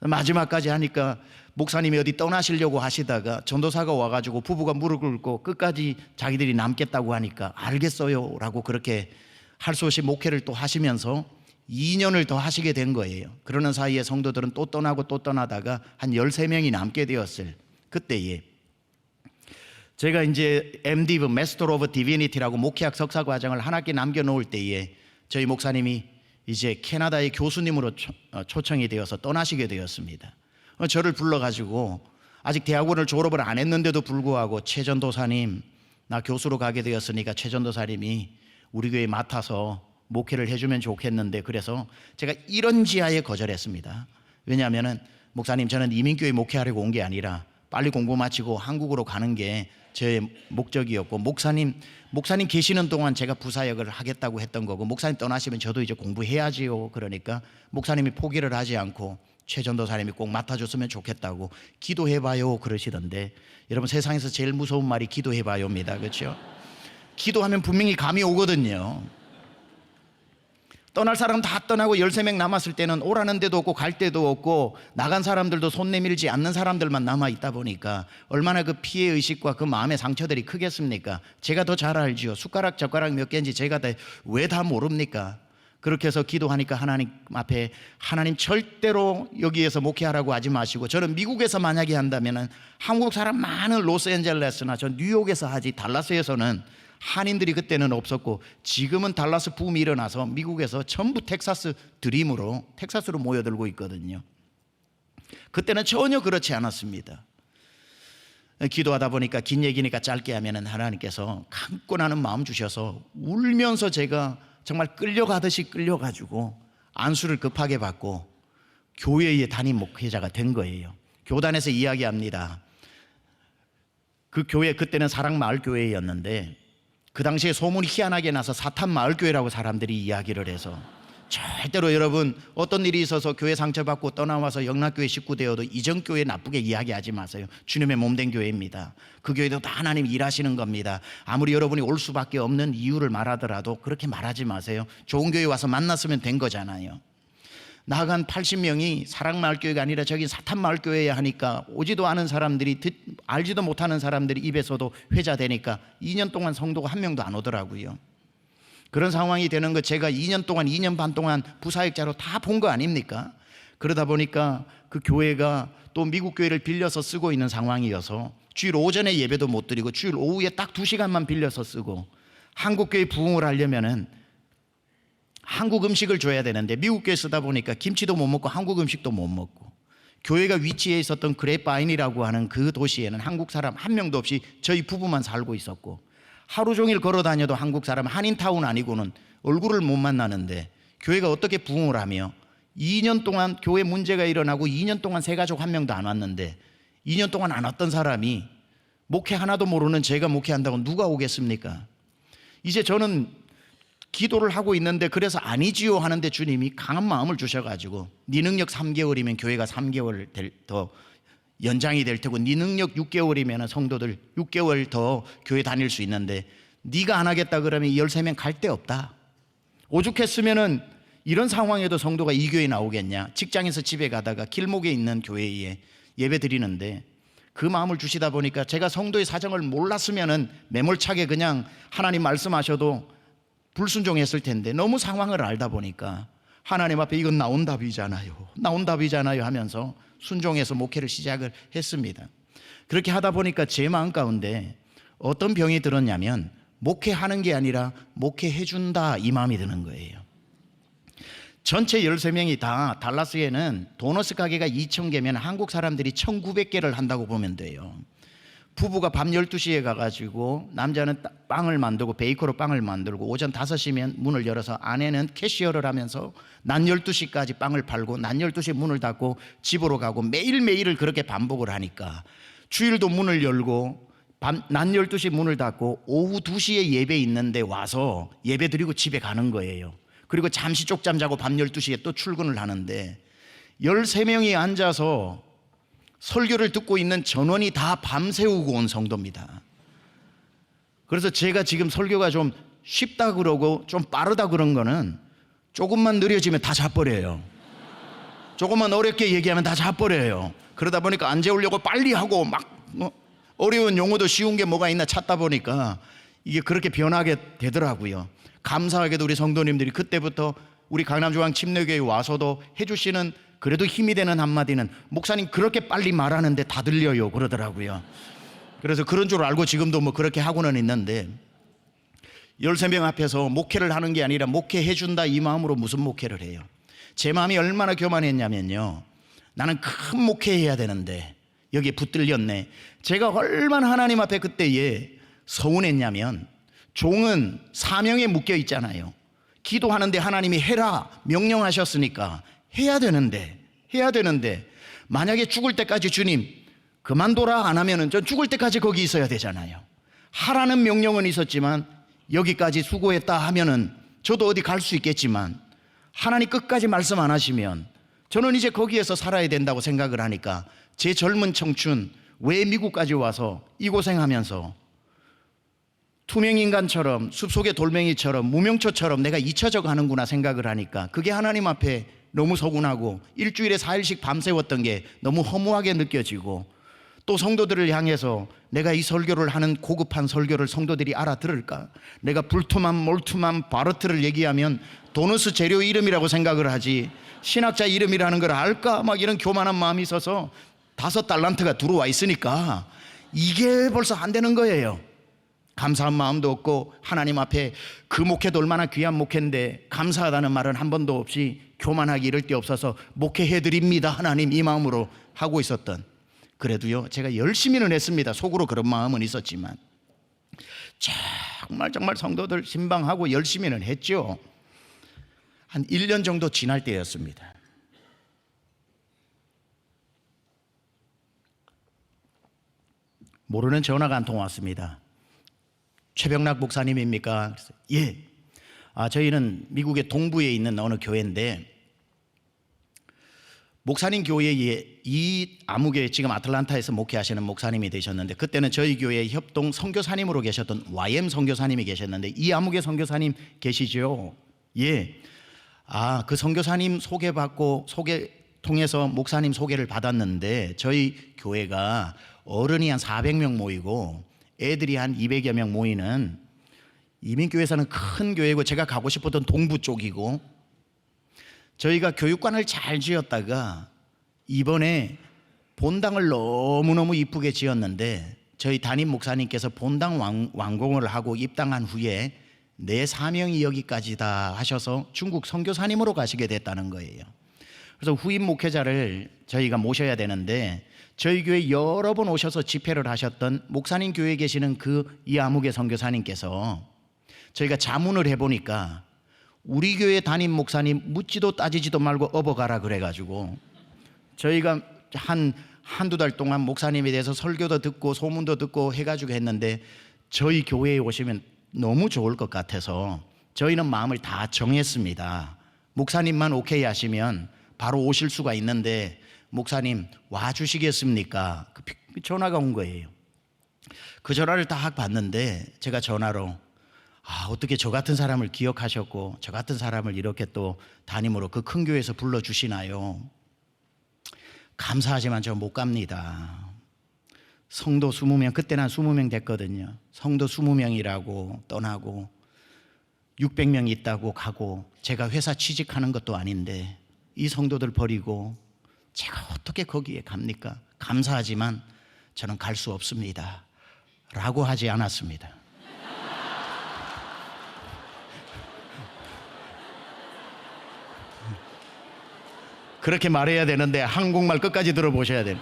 마지막까지 하니까 목사님이 어디 떠나시려고 하시다가 전도사가 와가지고 부부가 무릎 꿇고 끝까지 자기들이 남겠다고 하니까 알겠어요 라고 그렇게 할 수 없이 목회를 또 하시면서 2년을 더 하시게 된 거예요. 그러는 사이에 성도들은 또 떠나고 또 떠나다가 한 13명이 남게 되었을 그때에 제가 이제 MDiv, Master of Divinity라고 목회학 석사 과정을 한 학기 남겨놓을 때에 저희 목사님이 이제 캐나다의 교수님으로 초청이 되어서 떠나시게 되었습니다. 저를 불러가지고 아직 대학원을 졸업을 안 했는데도 불구하고 최 전도사님 나 교수로 가게 되었으니까 최 전도사님이 우리 교회 맡아서 목회를 해주면 좋겠는데 그래서 제가 이런 지하에 거절했습니다. 왜냐하면 목사님 저는 이민교회 목회하려고 온 게 아니라 빨리 공부 마치고 한국으로 가는 게 제 목적이었고 목사님 계시는 동안 제가 부사역을 하겠다고 했던 거고 목사님 떠나시면 저도 이제 공부해야지요. 그러니까 목사님이 포기를 하지 않고 최 전도사님이 꼭 맡아줬으면 좋겠다고 기도해봐요 그러시던데 여러분 세상에서 제일 무서운 말이 기도해봐요입니다. 그렇죠? 기도하면 분명히 감이 오거든요. 떠날 사람 다 떠나고 13명 남았을 때는 오라는 데도 없고 갈 데도 없고 나간 사람들도 손 내밀지 않는 사람들만 남아있다 보니까 얼마나 그 피해의식과 그 마음의 상처들이 크겠습니까? 제가 더 잘 알지요. 숟가락 젓가락 몇 개인지 제가 왜 다 모릅니까? 그렇게 해서 기도하니까 하나님 앞에 하나님 절대로 여기에서 목회하라고 하지 마시고 저는 미국에서 만약에 한다면 한국 사람 많은 로스앤젤레스나 저 뉴욕에서 하지 달라스에서는 한인들이 그때는 없었고 지금은 달라스 붐이 일어나서 미국에서 전부 텍사스 드림으로 텍사스로 모여들고 있거든요. 그때는 전혀 그렇지 않았습니다. 기도하다 보니까 긴 얘기니까 짧게 하면은 하나님께서 감고 나는 마음 주셔서 울면서 제가 정말 끌려가듯이 끌려가지고 안수를 급하게 받고 교회의 담임 목회자가 된 거예요. 교단에서 이야기합니다. 그 교회 그때는 사랑마을교회였는데 그 당시에 소문이 희한하게 나서 사탄마을교회라고 사람들이 이야기를 해서 절대로 여러분 어떤 일이 있어서 교회 상처받고 떠나와서 영락교회 식구 되어도 이전 교회 나쁘게 이야기하지 마세요. 주님의 몸된 교회입니다. 그 교회도 다 하나님 일하시는 겁니다. 아무리 여러분이 올 수밖에 없는 이유를 말하더라도 그렇게 말하지 마세요. 좋은 교회 와서 만났으면 된 거잖아요. 나간 80명이 사랑마을교회가 아니라 저기 사탄마을교회야 하니까 오지도 않은 사람들이 알지도 못하는 사람들이 입에서도 회자되니까 2년 동안 성도가 한 명도 안 오더라고요. 그런 상황이 되는 거 제가 2년 동안 2년 반 동안 부사역자로 다 본 거 아닙니까? 그러다 보니까 그 교회가 또 미국 교회를 빌려서 쓰고 있는 상황이어서 주일 오전에 예배도 못 드리고 주일 오후에 딱 2시간만 빌려서 쓰고 한국 교회 부흥을 하려면은 한국 음식을 줘야 되는데 미국 교회 쓰다 보니까 김치도 못 먹고 한국 음식도 못 먹고 교회가 위치해 있었던 그레파인이라고 하는 그 도시에는 한국 사람 한 명도 없이 저희 부부만 살고 있었고 하루 종일 걸어 다녀도 한국 사람 한인타운 아니고는 얼굴을 못 만나는데 교회가 어떻게 부흥을 하며 2년 동안 교회 문제가 일어나고 2년 동안 새 가족 한 명도 안 왔는데 2년 동안 안 왔던 사람이 목회 하나도 모르는 제가 목회한다고 누가 오겠습니까? 이제 저는 기도를 하고 있는데 그래서 아니지요 하는데 주님이 강한 마음을 주셔가지고 네 능력 3개월이면 교회가 3개월 더 연장이 될 테고 네 능력 6개월이면 성도들 6개월 더 교회 다닐 수 있는데 네가 안 하겠다 그러면 13명 갈 데 없다. 오죽했으면은 이런 상황에도 성도가 이 교회에 나오겠냐. 직장에서 집에 가다가 길목에 있는 교회에 예배 드리는데 그 마음을 주시다 보니까 제가 성도의 사정을 몰랐으면은 매몰차게 그냥 하나님 말씀하셔도 불순종했을 텐데 너무 상황을 알다 보니까 하나님 앞에 이건 나온 답이잖아요 하면서 순종해서 목회를 시작을 했습니다. 그렇게 하다 보니까 제 마음 가운데 어떤 병이 들었냐면 목회하는 게 아니라 목회해준다 이 마음이 드는 거예요. 전체 13명이 다 달라스에는 도너스 가게가 2,000개면 한국 사람들이 1,900개를 한다고 보면 돼요. 부부가 밤 12시에 가가지고 남자는 빵을 만들고 베이커로 빵을 만들고 오전 5시면 문을 열어서 아내는 캐시어를 하면서 낮 12시까지 빵을 팔고 낮 12시에 문을 닫고 집으로 가고 매일매일을 그렇게 반복을 하니까 주일도 문을 열고 낮 12시 문을 닫고 오후 2시에 예배 있는데 와서 예배 드리고 집에 가는 거예요. 그리고 잠시 쪽잠 자고 밤 12시에 또 출근을 하는데 13명이 앉아서 설교를 듣고 있는 전원이 다 밤새우고 온 성도입니다. 그래서 제가 지금 설교가 좀 쉽다 그러고 좀 빠르다 그런 거는 조금만 느려지면 다 자버려요. 조금만 어렵게 얘기하면 다 자버려요. 그러다 보니까 안 재우려고 빨리 하고 막 어려운 용어도 쉬운 게 뭐가 있나 찾다 보니까 이게 그렇게 변하게 되더라고요. 감사하게도 우리 성도님들이 그때부터 우리 강남중앙 침례교회 와서도 해주시는 그래도 힘이 되는 한마디는 목사님 그렇게 빨리 말하는데 다 들려요 그러더라고요. 그래서 그런 줄 알고 지금도 뭐 그렇게 하고는 있는데 13명 앞에서 목회를 하는 게 아니라 목회해준다 이 마음으로 무슨 목회를 해요. 제 마음이 얼마나 교만했냐면요, 나는 큰 목회해야 되는데 여기에 붙들렸네. 제가 얼마나 하나님 앞에 그때에 서운했냐면, 종은 사명에 묶여 있잖아요. 기도하는데 하나님이 해라 명령하셨으니까 해야 되는데 만약에 죽을 때까지 주님 그만둬라 안 하면은 전 죽을 때까지 거기 있어야 되잖아요. 하라는 명령은 있었지만 여기까지 수고했다 하면은 저도 어디 갈 수 있겠지만 하나님 끝까지 말씀 안 하시면 저는 이제 거기에서 살아야 된다고 생각을 하니까 제 젊은 청춘 왜 미국까지 와서 이 고생하면서 투명인간처럼 숲속의 돌멩이처럼 무명초처럼 내가 잊혀져 가는구나 생각을 하니까 그게 하나님 앞에 너무 서운하고 일주일에 4일씩 밤새웠던 게 너무 허무하게 느껴지고, 또 성도들을 향해서 내가 이 설교를 하는 고급한 설교를 성도들이 알아들을까? 내가 불투만 몰투만 바르트를 얘기하면 도너스 재료 이름이라고 생각을 하지 신학자 이름이라는 걸 알까? 막 이런 교만한 마음이 있어서 5달란트가 들어와 있으니까 이게 벌써 안 되는 거예요. 감사한 마음도 없고 하나님 앞에 그 목회도 얼마나 귀한 목회인데 감사하다는 말은 한 번도 없이 교만하기 이럴 데 없어서 목회해드립니다 하나님 이 마음으로 하고 있었던, 그래도요 제가 열심히는 했습니다. 속으로 그런 마음은 있었지만 정말 성도들 신방하고 열심히는 했죠. 한 1년 정도 지날 때였습니다. 모르는 전화가 한 통 왔습니다. 최병락 목사님입니까? 예. 저희는 미국의 동부에 있는 어느 교회인데 목사님 교회에 이 아무개 지금 아틀란타에서 목회하시는 목사님이 되셨는데, 그때는 저희 교회 협동 선교사님으로 계셨던 YM 선교사님이 계셨는데, 이 아무개 선교사님 계시죠? 예. 그 선교사님 소개받고 통해서 목사님 소개를 받았는데, 저희 교회가 어른이 한 400명 모이고 애들이 한 200여 명 모이는 이민교회에서는 큰 교회고 제가 가고 싶었던 동부 쪽이고, 저희가 교육관을 잘 지었다가 이번에 본당을 너무너무 이쁘게 지었는데 저희 담임 목사님께서 본당 완공을 하고 입당한 후에 내 사명이 여기까지다 하셔서 중국 선교사님으로 가시게 됐다는 거예요. 그래서 후임 목회자를 저희가 모셔야 되는데 저희 교회 여러 번 오셔서 집회를 하셨던 목사님 교회에 계시는 그 이아무개 선교사님께서 저희가 자문을 해보니까 우리 교회 담임 목사님 묻지도 따지지도 말고 업어가라 그래가지고 저희가 한두 달 동안 목사님에 대해서 설교도 듣고 소문도 듣고 해가지고 했는데 저희 교회에 오시면 너무 좋을 것 같아서 저희는 마음을 다 정했습니다. 목사님만 오케이 하시면 바로 오실 수가 있는데 목사님 와주시겠습니까? 전화가 온 거예요. 그 전화를 딱 받는데 제가 전화로 어떻게 저 같은 사람을 기억하셨고 저 같은 사람을 이렇게 또 담임으로 그 큰 교회에서 불러주시나요? 감사하지만 저 못 갑니다. 성도 20명, 그때는 한 20명 됐거든요. 성도 20명이라고 떠나고 600명 있다고 가고 제가 회사 취직하는 것도 아닌데 이 성도들 버리고 제가 어떻게 거기에 갑니까? 감사하지만 저는 갈 수 없습니다 라고 하지 않았습니다. 그렇게 말해야 되는데 한국말 끝까지 들어보셔야 돼요.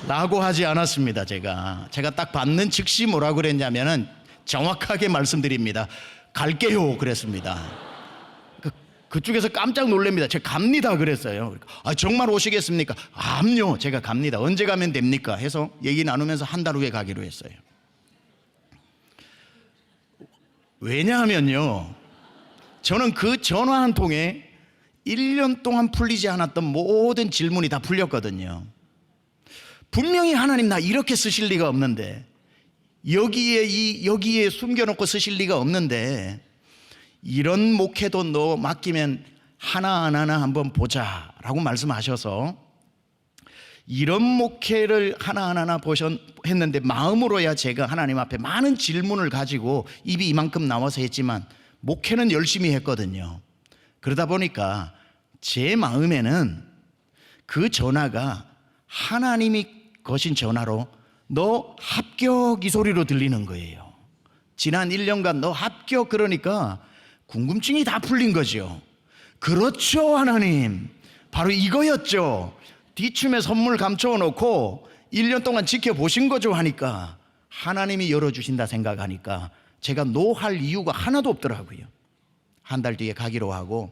라고 하지 않았습니다. 제가 딱 받는 즉시 뭐라고 그랬냐면은 정확하게 말씀드립니다. 갈게요 그랬습니다. 그쪽에서 깜짝 놀랍니다. 제가 갑니다 그랬어요. 정말 오시겠습니까? 암요 제가 갑니다. 언제 가면 됩니까? 해서 얘기 나누면서 한 달 후에 가기로 했어요. 왜냐하면요 저는 그 전화 한 통에 1년 동안 풀리지 않았던 모든 질문이 다 풀렸거든요. 분명히 하나님 나 이렇게 쓰실 리가 없는데, 여기에 숨겨놓고 쓰실 리가 없는데, 이런 목회도 너 맡기면 하나하나 한번 보자 라고 말씀하셔서 이런 목회를 하나하나 했는데, 마음으로야 제가 하나님 앞에 많은 질문을 가지고 입이 이만큼 나와서 했지만 목회는 열심히 했거든요. 그러다 보니까 제 마음에는 그 전화가 하나님이 거신 전화로 너 합격 이 소리로 들리는 거예요. 지난 1년간 너 합격, 그러니까 궁금증이 다 풀린 거죠. 그렇죠 하나님, 바로 이거였죠. 뒤춤에 선물 감춰 놓고 1년 동안 지켜보신 거죠 하니까 하나님이 열어주신다 생각하니까 제가 노할 이유가 하나도 없더라고요. 한 달 뒤에 가기로 하고,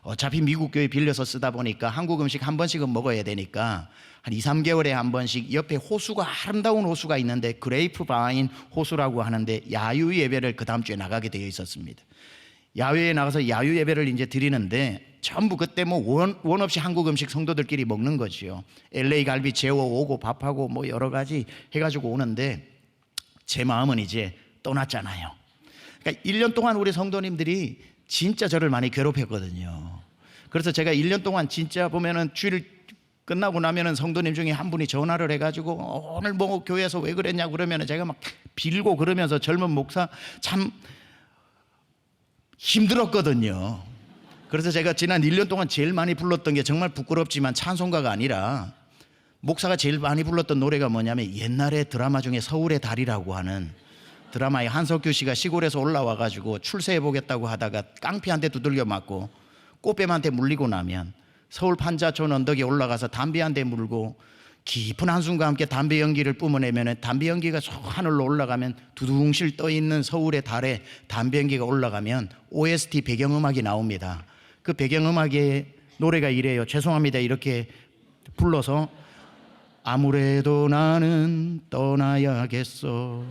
어차피 미국 교회 빌려서 쓰다 보니까 한국 음식 한 번씩은 먹어야 되니까 한 2, 3개월에 한 번씩 옆에 호수가, 아름다운 호수가 있는데 그레이프 바인 호수라고 하는데 야유 예배를 그 다음 주에 나가게 되어 있었습니다. 야외에 나가서 야유 예배를 이제 드리는데 전부 그때 뭐 원 없이 한국 음식 성도들끼리 먹는 거지요. LA 갈비 재워 오고 밥하고 뭐 여러 가지 해가지고 오는데 제 마음은 이제 떠났잖아요. 그러니까 1년 동안 우리 성도님들이 진짜 저를 많이 괴롭혔거든요. 그래서 제가 1년 동안 진짜 보면은 주일 끝나고 나면은 성도님 중에 한 분이 전화를 해가지고 오늘 뭐 교회에서 왜 그랬냐고 그러면은 제가 막 빌고 그러면서 젊은 목사 참 힘들었거든요. 그래서 제가 지난 1년 동안 제일 많이 불렀던 게 정말 부끄럽지만 찬송가가 아니라 목사가 제일 많이 불렀던 노래가 뭐냐면 옛날에 드라마 중에 서울의 달이라고 하는 드라마에 한석규 씨가 시골에서 올라와가지고 출세해 보겠다고 하다가 깡피한테 두들겨 맞고 꽃뱀한테 물리고 나면 서울 판자촌 언덕에 올라가서 담배 한 대 물고 깊은 한숨과 함께 담배 연기를 뿜어내면 담배 연기가 저 하늘로 올라가면 두둥실 떠있는 서울의 달에 담배 연기가 올라가면 OST 배경음악이 나옵니다. 그 배경음악의 노래가 이래요. 죄송합니다. 이렇게 불러서 아무래도 나는 떠나야겠어.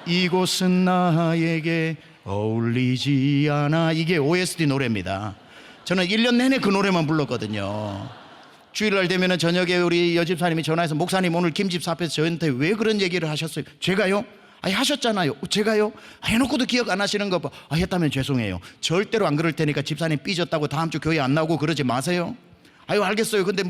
이곳은 나에게 어울리지 않아. 이게 OST 노래입니다. 저는 1년 내내 그 노래만 불렀거든요. 주일날 되면 저녁에 우리 여집사님이 전화해서 목사님 오늘 김집사 앞에서 저한테 왜 그런 얘기를 하셨어요? 제가요? 아니 하셨잖아요. 제가요? 해놓고도 기억 안 하시는 거 봐. 했다면 죄송해요. 절대로 안 그럴 테니까 집사님 삐졌다고 다음 주 교회 안 나오고 그러지 마세요. 아유 알겠어요. 근데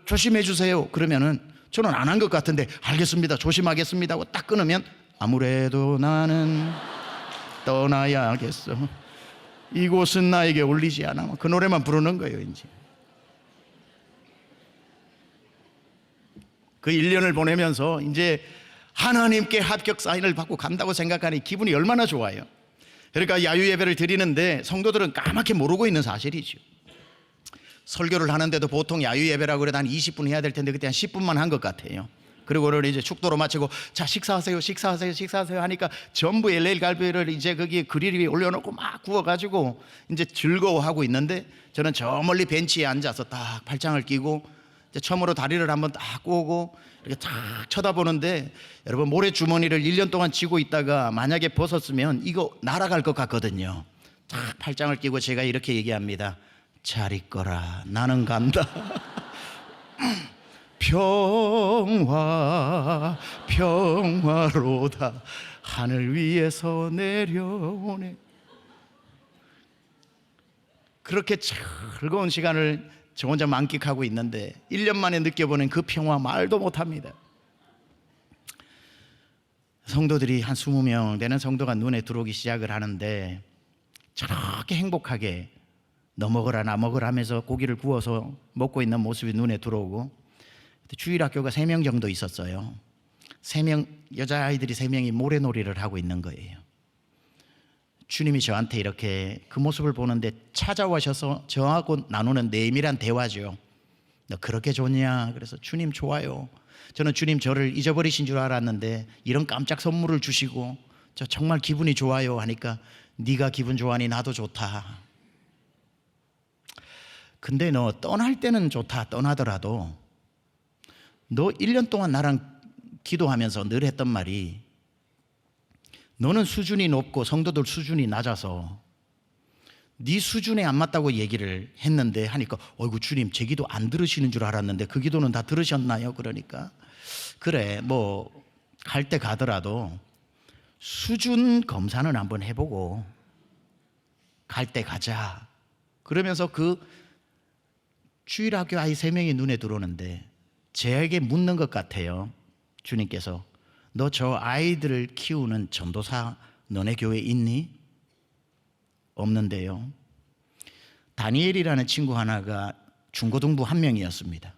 조심해 주세요. 그러면은 저는 안 한 것 같은데 알겠습니다. 조심하겠습니다 하고 딱 끊으면 아무래도 나는 떠나야겠어. 이곳은 나에게 어울리지 않아. 그 노래만 부르는 거예요. 이제 그 1년을 보내면서 이제 하나님께 합격 사인을 받고 간다고 생각하니 기분이 얼마나 좋아요. 그러니까 야유 예배를 드리는데 성도들은 까맣게 모르고 있는 사실이죠. 설교를 하는데도 보통 야유 예배라고 그래도 한 20분 해야 될 텐데 그때 한 10분만 한 것 같아요. 그리고는 이제 축도로 마치고 자 식사하세요 하니까 전부 LA 갈비를 이제 거기에 그릴 위에 올려놓고 막 구워가지고 이제 즐거워하고 있는데 저는 저 멀리 벤치에 앉아서 딱 팔짱을 끼고 이제 처음으로 다리를 한번 딱 꼬고 이렇게 딱 쳐다보는데 여러분 모래 주머니를 1년 동안 쥐고 있다가 만약에 벗었으면 이거 날아갈 것 같거든요. 딱 팔짱을 끼고 제가 이렇게 얘기합니다. 잘 있거라 나는 간다. 평화로다 하늘 위에서 내려오네. 그렇게 즐거운 시간을 저 혼자 만끽하고 있는데 1년 만에 느껴보는 그 평화 말도 못합니다. 성도들이 한 20명 되는 성도가 눈에 들어오기 시작을 하는데 저렇게 행복하게 너 먹으라 나 먹으라 하면서 고기를 구워서 먹고 있는 모습이 눈에 들어오고, 주일학교가 3명 정도 있었어요. 3명 여자아이들이 3명이 모래놀이를 하고 있는 거예요. 주님이 저한테 이렇게 그 모습을 보는데 찾아오셔서 저하고 나누는 내밀한 대화죠. 너 그렇게 좋냐? 그래서 주님 좋아요. 저는 주님 저를 잊어버리신 줄 알았는데 이런 깜짝 선물을 주시고 저 정말 기분이 좋아요 하니까 네가 기분 좋아하니 나도 좋다. 근데 너 떠날 때는 좋다. 떠나더라도 너 1년 동안 나랑 기도하면서 늘 했던 말이 너는 수준이 높고 성도들 수준이 낮아서 네 수준에 안 맞다고 얘기를 했는데 하니까 어이구 주님 제 기도 안 들으시는 줄 알았는데 그 기도는 다 들으셨나요? 그러니까 그래 뭐 갈 때 가더라도 수준 검사는 한번 해보고 갈 때 가자. 그러면서 그 주일학교 아이 3명이 눈에 들어오는데 제에게 묻는 것 같아요. 주님께서 너 저 아이들을 키우는 전도사 너네 교회 있니? 없는데요. 다니엘이라는 친구 하나가 중고등부 한 명이었습니다.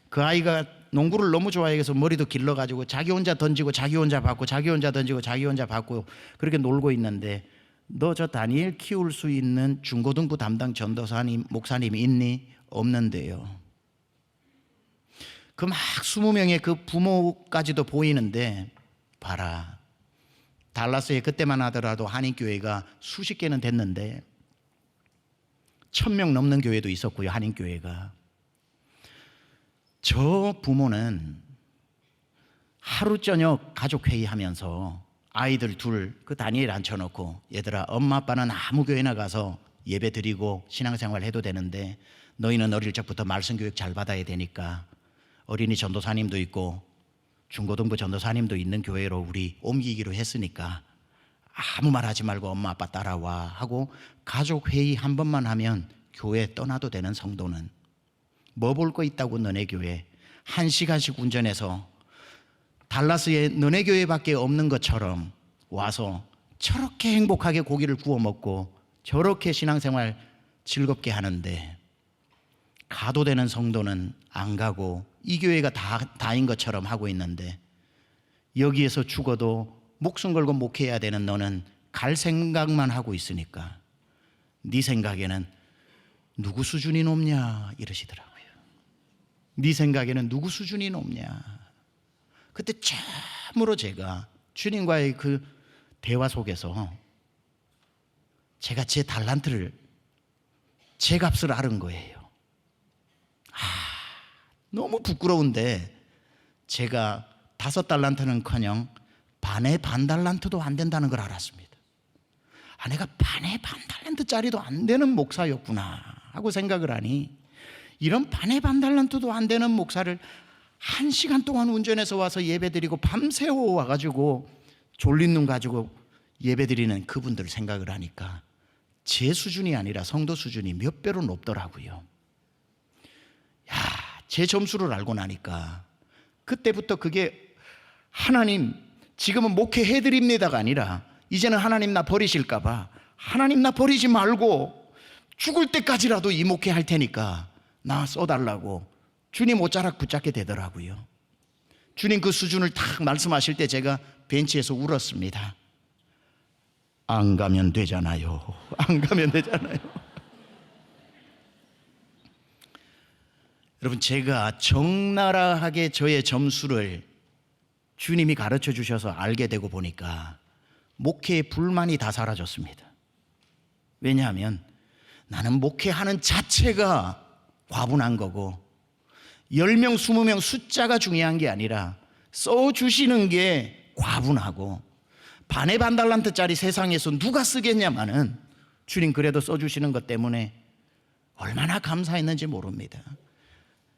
그 아이가 농구를 너무 좋아해서 머리도 길러가지고 자기 혼자 던지고 자기 혼자 받고 자기 혼자 던지고 자기 혼자 받고 그렇게 놀고 있는데 너 저 다니엘 키울 수 있는 중고등부 담당 전도사님 목사님 있니? 없는데요. 그 막 20명의 그 부모까지도 보이는데 봐라. 달라스에 그때만 하더라도 한인교회가 수십 개는 됐는데 1000명 넘는 교회도 있었고요. 한인교회가. 저 부모는 하루 저녁 가족회의 하면서 아이들 둘 그 다니엘 앉혀놓고 얘들아 엄마 아빠는 아무 교회나 가서 예배 드리고 신앙생활 해도 되는데 너희는 어릴 적부터 말씀 교육 잘 받아야 되니까 어린이 전도사님도 있고 중고등부 전도사님도 있는 교회로 우리 옮기기로 했으니까 아무 말 하지 말고 엄마 아빠 따라와 하고 가족회의 한 번만 하면 교회 떠나도 되는 성도는 뭐 볼 거 있다고 너네 교회 1시간씩 운전해서 달라스에 너네 교회밖에 없는 것처럼 와서 저렇게 행복하게 고기를 구워 먹고 저렇게 신앙생활 즐겁게 하는데 가도 되는 성도는 안 가고 이 교회가 다인 것처럼 하고 있는데 여기에서 죽어도 목숨 걸고 목회해야 되는 너는 갈 생각만 하고 있으니까 네 생각에는 누구 수준이 높냐 이러시더라고요. 네 생각에는 누구 수준이 높냐. 그때 참으로 제가 주님과의 그 대화 속에서 제가 제 달란트를 제 값을 알은 거예요. 너무 부끄러운데 제가 5달란트는커녕 반의 반 달란트도 안 된다는 걸 알았습니다. 내가 반의 반 달란트짜리도 안 되는 목사였구나 하고 생각을 하니 이런 반의 반 달란트도 안 되는 목사를 1시간 동안 운전해서 와서 예배드리고 밤새워 와가지고 졸린 눈 가지고 예배드리는 그분들 생각을 하니까 제 수준이 아니라 성도 수준이 몇 배로 높더라고요. 제 점수를 알고 나니까 그때부터 그게 하나님 지금은 목회해드립니다가 아니라 이제는 하나님 나 버리실까 봐 하나님 나 버리지 말고 죽을 때까지라도 이 목회할 테니까 나 써달라고 주님 옷자락 붙잡게 되더라고요. 주님 그 수준을 딱 말씀하실 때 제가 벤치에서 울었습니다. 안 가면 되잖아요. 안 가면 되잖아요. 여러분 제가 적나라하게 저의 점수를 주님이 가르쳐 주셔서 알게 되고 보니까 목회의 불만이 다 사라졌습니다. 왜냐하면 나는 목회하는 자체가 과분한 거고 10명 20명 숫자가 중요한 게 아니라 써주시는 게 과분하고 반의 반 달란트짜리 세상에서 누가 쓰겠냐마는 주님 그래도 써주시는 것 때문에 얼마나 감사했는지 모릅니다.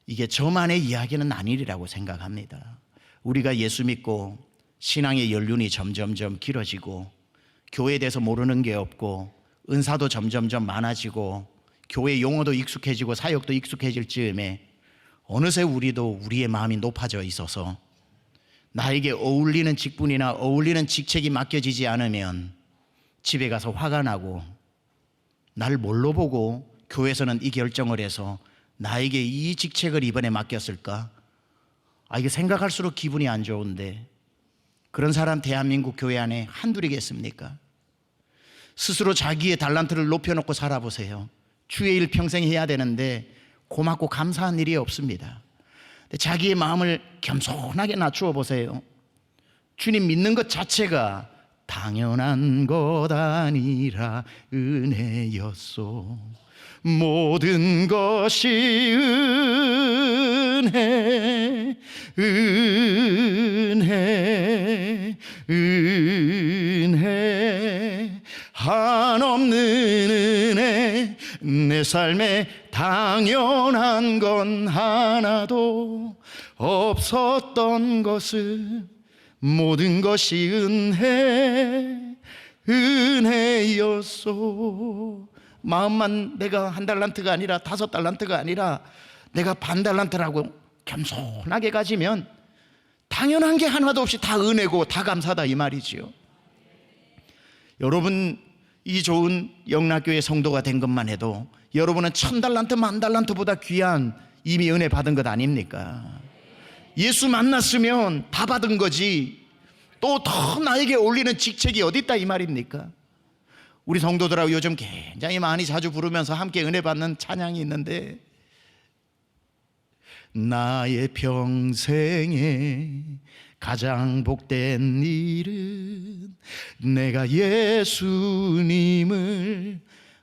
이게 저만의 이야기는 아니리라고 생각합니다. 우리가 예수 믿고 신앙의 연륜이 점점점 길어지고 교회에 대해서 모르는 게 없고 은사도 점점점 많아지고 교회 용어도 익숙해지고 사역도 익숙해질 즈음에 어느새 우리도 우리의 마음이 높아져 있어서 나에게 어울리는 직분이나 어울리는 직책이 맡겨지지 않으면 집에 가서 화가 나고 날 뭘로 보고 교회에서는 이 결정을 해서 나에게 이 직책을 이번에 맡겼을까? 이게 생각할수록 기분이 안 좋은데 그런 사람 대한민국 교회 안에 한둘이겠습니까? 스스로 자기의 달란트를 높여놓고 살아보세요. 주의 일 평생 해야 되는데 고맙고 감사한 일이 없습니다. 자기의 마음을 겸손하게 낮추어 보세요. 주님 믿는 것 자체가 당연한 것 아니라 은혜였소. 모든 것이 은혜, 은혜, 은혜. 한없는 은혜, 내 삶에 당연한 건 하나도 없었던 것을 모든 것이 은혜였소. 마음만 내가 1달란트가 아니라 5달란트가 아니라 내가 반달란트라고 겸손하게 가지면 당연한 게 하나도 없이 다 은혜고 다 감사다 이 말이지요. 여러분 이 좋은 영락교회 성도가 된 것만 해도 여러분은 1000달란트 10,000달란트보다 귀한 이미 은혜 받은 것 아닙니까? 예수 만났으면 다 받은 거지 또 더 나에게 어울리는 직책이 어디 있다 이 말입니까? 우리 성도들하고 요즘 굉장히 많이 자주 부르면서 함께 은혜 받는 찬양이 있는데, 나의 평생에 가장 복된 일은 내가 예수님을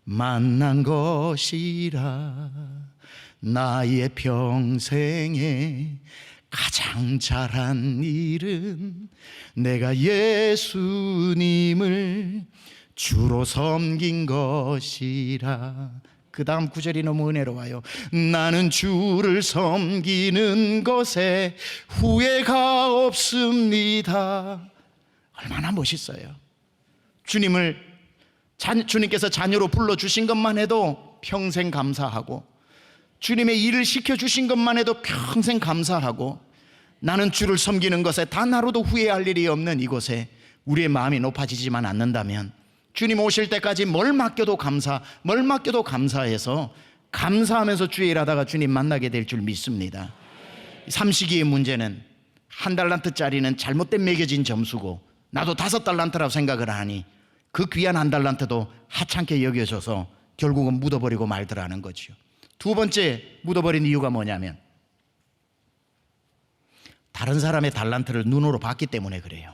만난 것이라. 나의 평생에 가장 잘한 일은 내가 예수님을 주로 섬긴 것이라. 그 다음 구절이 너무 은혜로워요. 나는 주를 섬기는 것에 후회가 없습니다. 얼마나 멋있어요. 주님께서 자녀로 불러주신 것만 해도 평생 감사하고, 주님의 일을 시켜주신 것만 해도 평생 감사하고, 나는 주를 섬기는 것에 단 하루도 후회할 일이 없는 이곳에 우리의 마음이 높아지지만 않는다면 주님 오실 때까지 뭘 맡겨도 감사해서 감사하면서 주의 일하다가 주님 만나게 될 줄 믿습니다. 삼시기의 문제는 1달란트짜리는 잘못된 매겨진 점수고 나도 5달란트라고 생각을 하니 그 귀한 1달란트도 하찮게 여겨져서 결국은 묻어버리고 말더라는 거죠. 두 번째 묻어버린 이유가 뭐냐면 다른 사람의 달란트를 눈으로 봤기 때문에 그래요.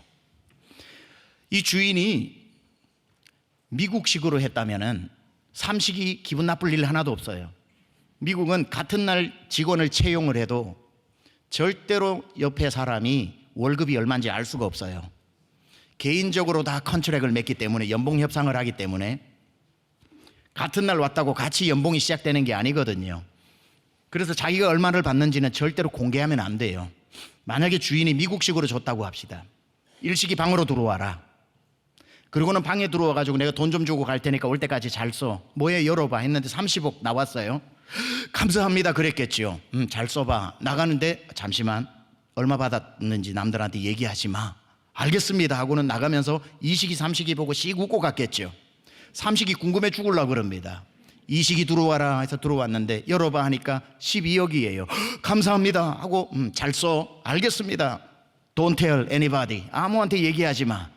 이 주인이 미국식으로 했다면은 삼식이 기분 나쁠 일 하나도 없어요. 미국은 같은 날 직원을 채용을 해도 절대로 옆에 사람이 월급이 얼마인지 알 수가 없어요. 개인적으로 다 컨트랙을 맺기 때문에, 연봉 협상을 하기 때문에 같은 날 왔다고 같이 연봉이 시작되는 게 아니거든요. 그래서 자기가 얼마를 받는지는 절대로 공개하면 안 돼요. 만약에 주인이 미국식으로 줬다고 합시다. 일식이 방으로 들어와라. 그리고는 방에 들어와가지고 내가 돈 좀 주고 갈 테니까 올 때까지 잘 써. 뭐에 열어봐 했는데 30억 나왔어요. 감사합니다 그랬겠지요. 잘 써봐. 나가는데 잠시만, 얼마 받았는지 남들한테 얘기하지 마. 알겠습니다 하고는 나가면서 2식이 3식이 보고 씩 웃고 갔겠죠. 3식이 궁금해 죽으려고 그럽니다. 2식이 들어와라 해서 들어왔는데 열어봐 하니까 12억이에요. 감사합니다 하고 잘 써. 알겠습니다. Don't tell anybody. 아무한테 얘기하지 마.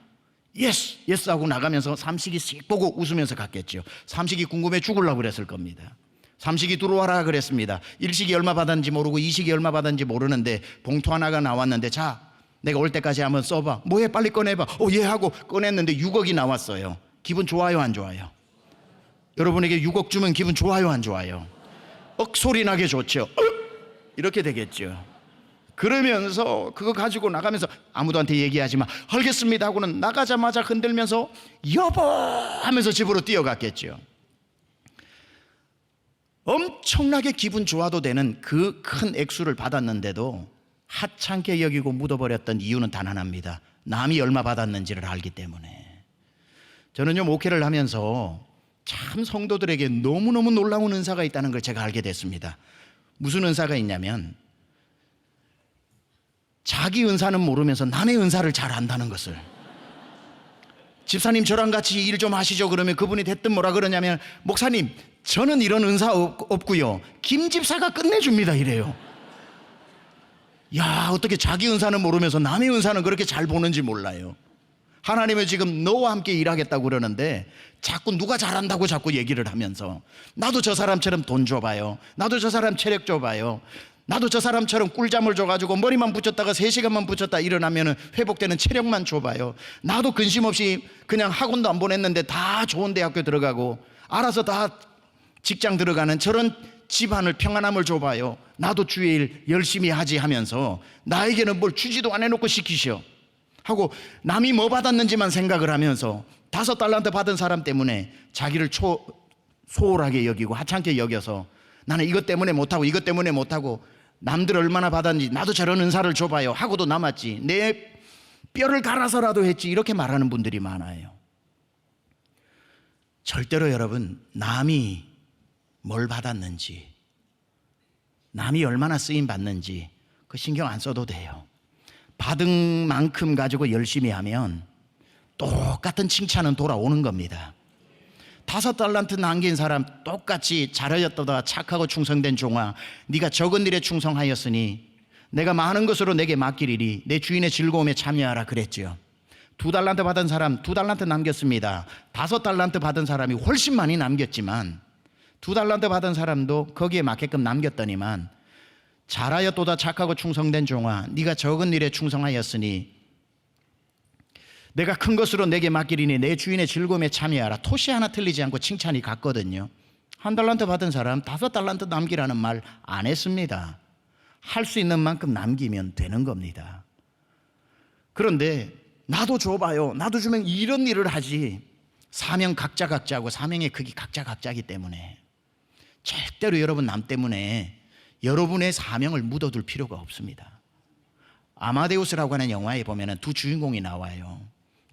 예스 예스 하고 나가면서 삼식이 씩 보고 웃으면서 갔겠죠. 삼식이 궁금해 죽으려고 그랬을 겁니다. 삼식이 들어와라 그랬습니다. 1식이 얼마 받았는지 모르고 2식이 얼마 받았는지 모르는데 봉투 하나가 나왔는데, 자 내가 올 때까지 한번 써봐. 뭐해 빨리 꺼내봐. 예 하고 꺼냈는데 6억이 나왔어요. 기분 좋아요 안 좋아요? 여러분에게 6억 주면 기분 좋아요 안 좋아요? 소리 나게 좋죠. 이렇게 되겠죠. 그러면서 그거 가지고 나가면서 아무도한테 얘기하지 마. 알겠습니다 하고는 나가자마자 흔들면서 여보 하면서 집으로 뛰어갔겠죠. 엄청나게 기분 좋아도 되는 그 큰 액수를 받았는데도 하찮게 여기고 묻어버렸던 이유는 단 하나입니다. 남이 얼마 받았는지를 알기 때문에. 저는요 목회를 하면서 참 성도들에게 너무너무 놀라운 은사가 있다는 걸 제가 알게 됐습니다. 무슨 은사가 있냐면 자기 은사는 모르면서 남의 은사를 잘 안다는 것을. 집사님 저랑 같이 일 좀 하시죠 그러면 그분이 대뜸 뭐라 그러냐면, 목사님 저는 이런 은사 없고요, 김 집사가 끝내줍니다 이래요. 야, 어떻게 자기 은사는 모르면서 남의 은사는 그렇게 잘 보는지 몰라요. 하나님은 지금 너와 함께 일하겠다고 그러는데 자꾸 누가 잘한다고 자꾸 얘기를 하면서, 나도 저 사람처럼 돈 줘봐요, 나도 저 사람 체력 줘봐요, 나도 저 사람처럼 꿀잠을 줘가지고 머리만 붙였다가 3시간만 붙였다 일어나면 회복되는 체력만 줘봐요, 나도 근심 없이 그냥 학원도 안 보냈는데 다 좋은 대학교 들어가고 알아서 다 직장 들어가는 저런 집안을 평안함을 줘봐요, 나도 주의 일 열심히 하지 하면서 나에게는 뭘 주지도 안 해놓고 시키셔 하고 남이 뭐 받았는지만 생각을 하면서 5달란트 받은 사람 때문에 자기를 소홀하게 여기고 하찮게 여겨서 나는 이것 때문에 못하고 이것 때문에 못하고 남들 얼마나 받았는지 나도 저런 은사를 줘봐요 하고도 남았지 내 뼈를 갈아서라도 했지 이렇게 말하는 분들이 많아요. 절대로 여러분 남이 뭘 받았는지 남이 얼마나 쓰임 받는지 그 신경 안 써도 돼요. 받은 만큼 가지고 열심히 하면 똑같은 칭찬은 돌아오는 겁니다. 5달란트 남긴 사람 똑같이 잘하였도다 착하고 충성된 종아 네가 적은 일에 충성하였으니 내가 많은 것으로 내게 맡기리니 내 주인의 즐거움에 참여하라 그랬죠. 2달란트 받은 사람 2달란트 남겼습니다. 5달란트 받은 사람이 훨씬 많이 남겼지만 2달란트 받은 사람도 거기에 맞게끔 남겼더니만 잘하였도다 착하고 충성된 종아 네가 적은 일에 충성하였으니 내가 큰 것으로 내게 맡기리니 내 주인의 즐거움에 참여하라. 토시 하나 틀리지 않고 칭찬이 같거든요. 1달란트 받은 사람 5달란트 남기라는 말 안 했습니다. 할 수 있는 만큼 남기면 되는 겁니다. 그런데 나도 줘봐요 나도 주면 이런 일을 하지. 사명 각자고 사명의 크기 각자기 때문에 절대로 여러분 남 때문에 여러분의 사명을 묻어둘 필요가 없습니다. 아마데우스라고 하는 영화에 보면 두 주인공이 나와요.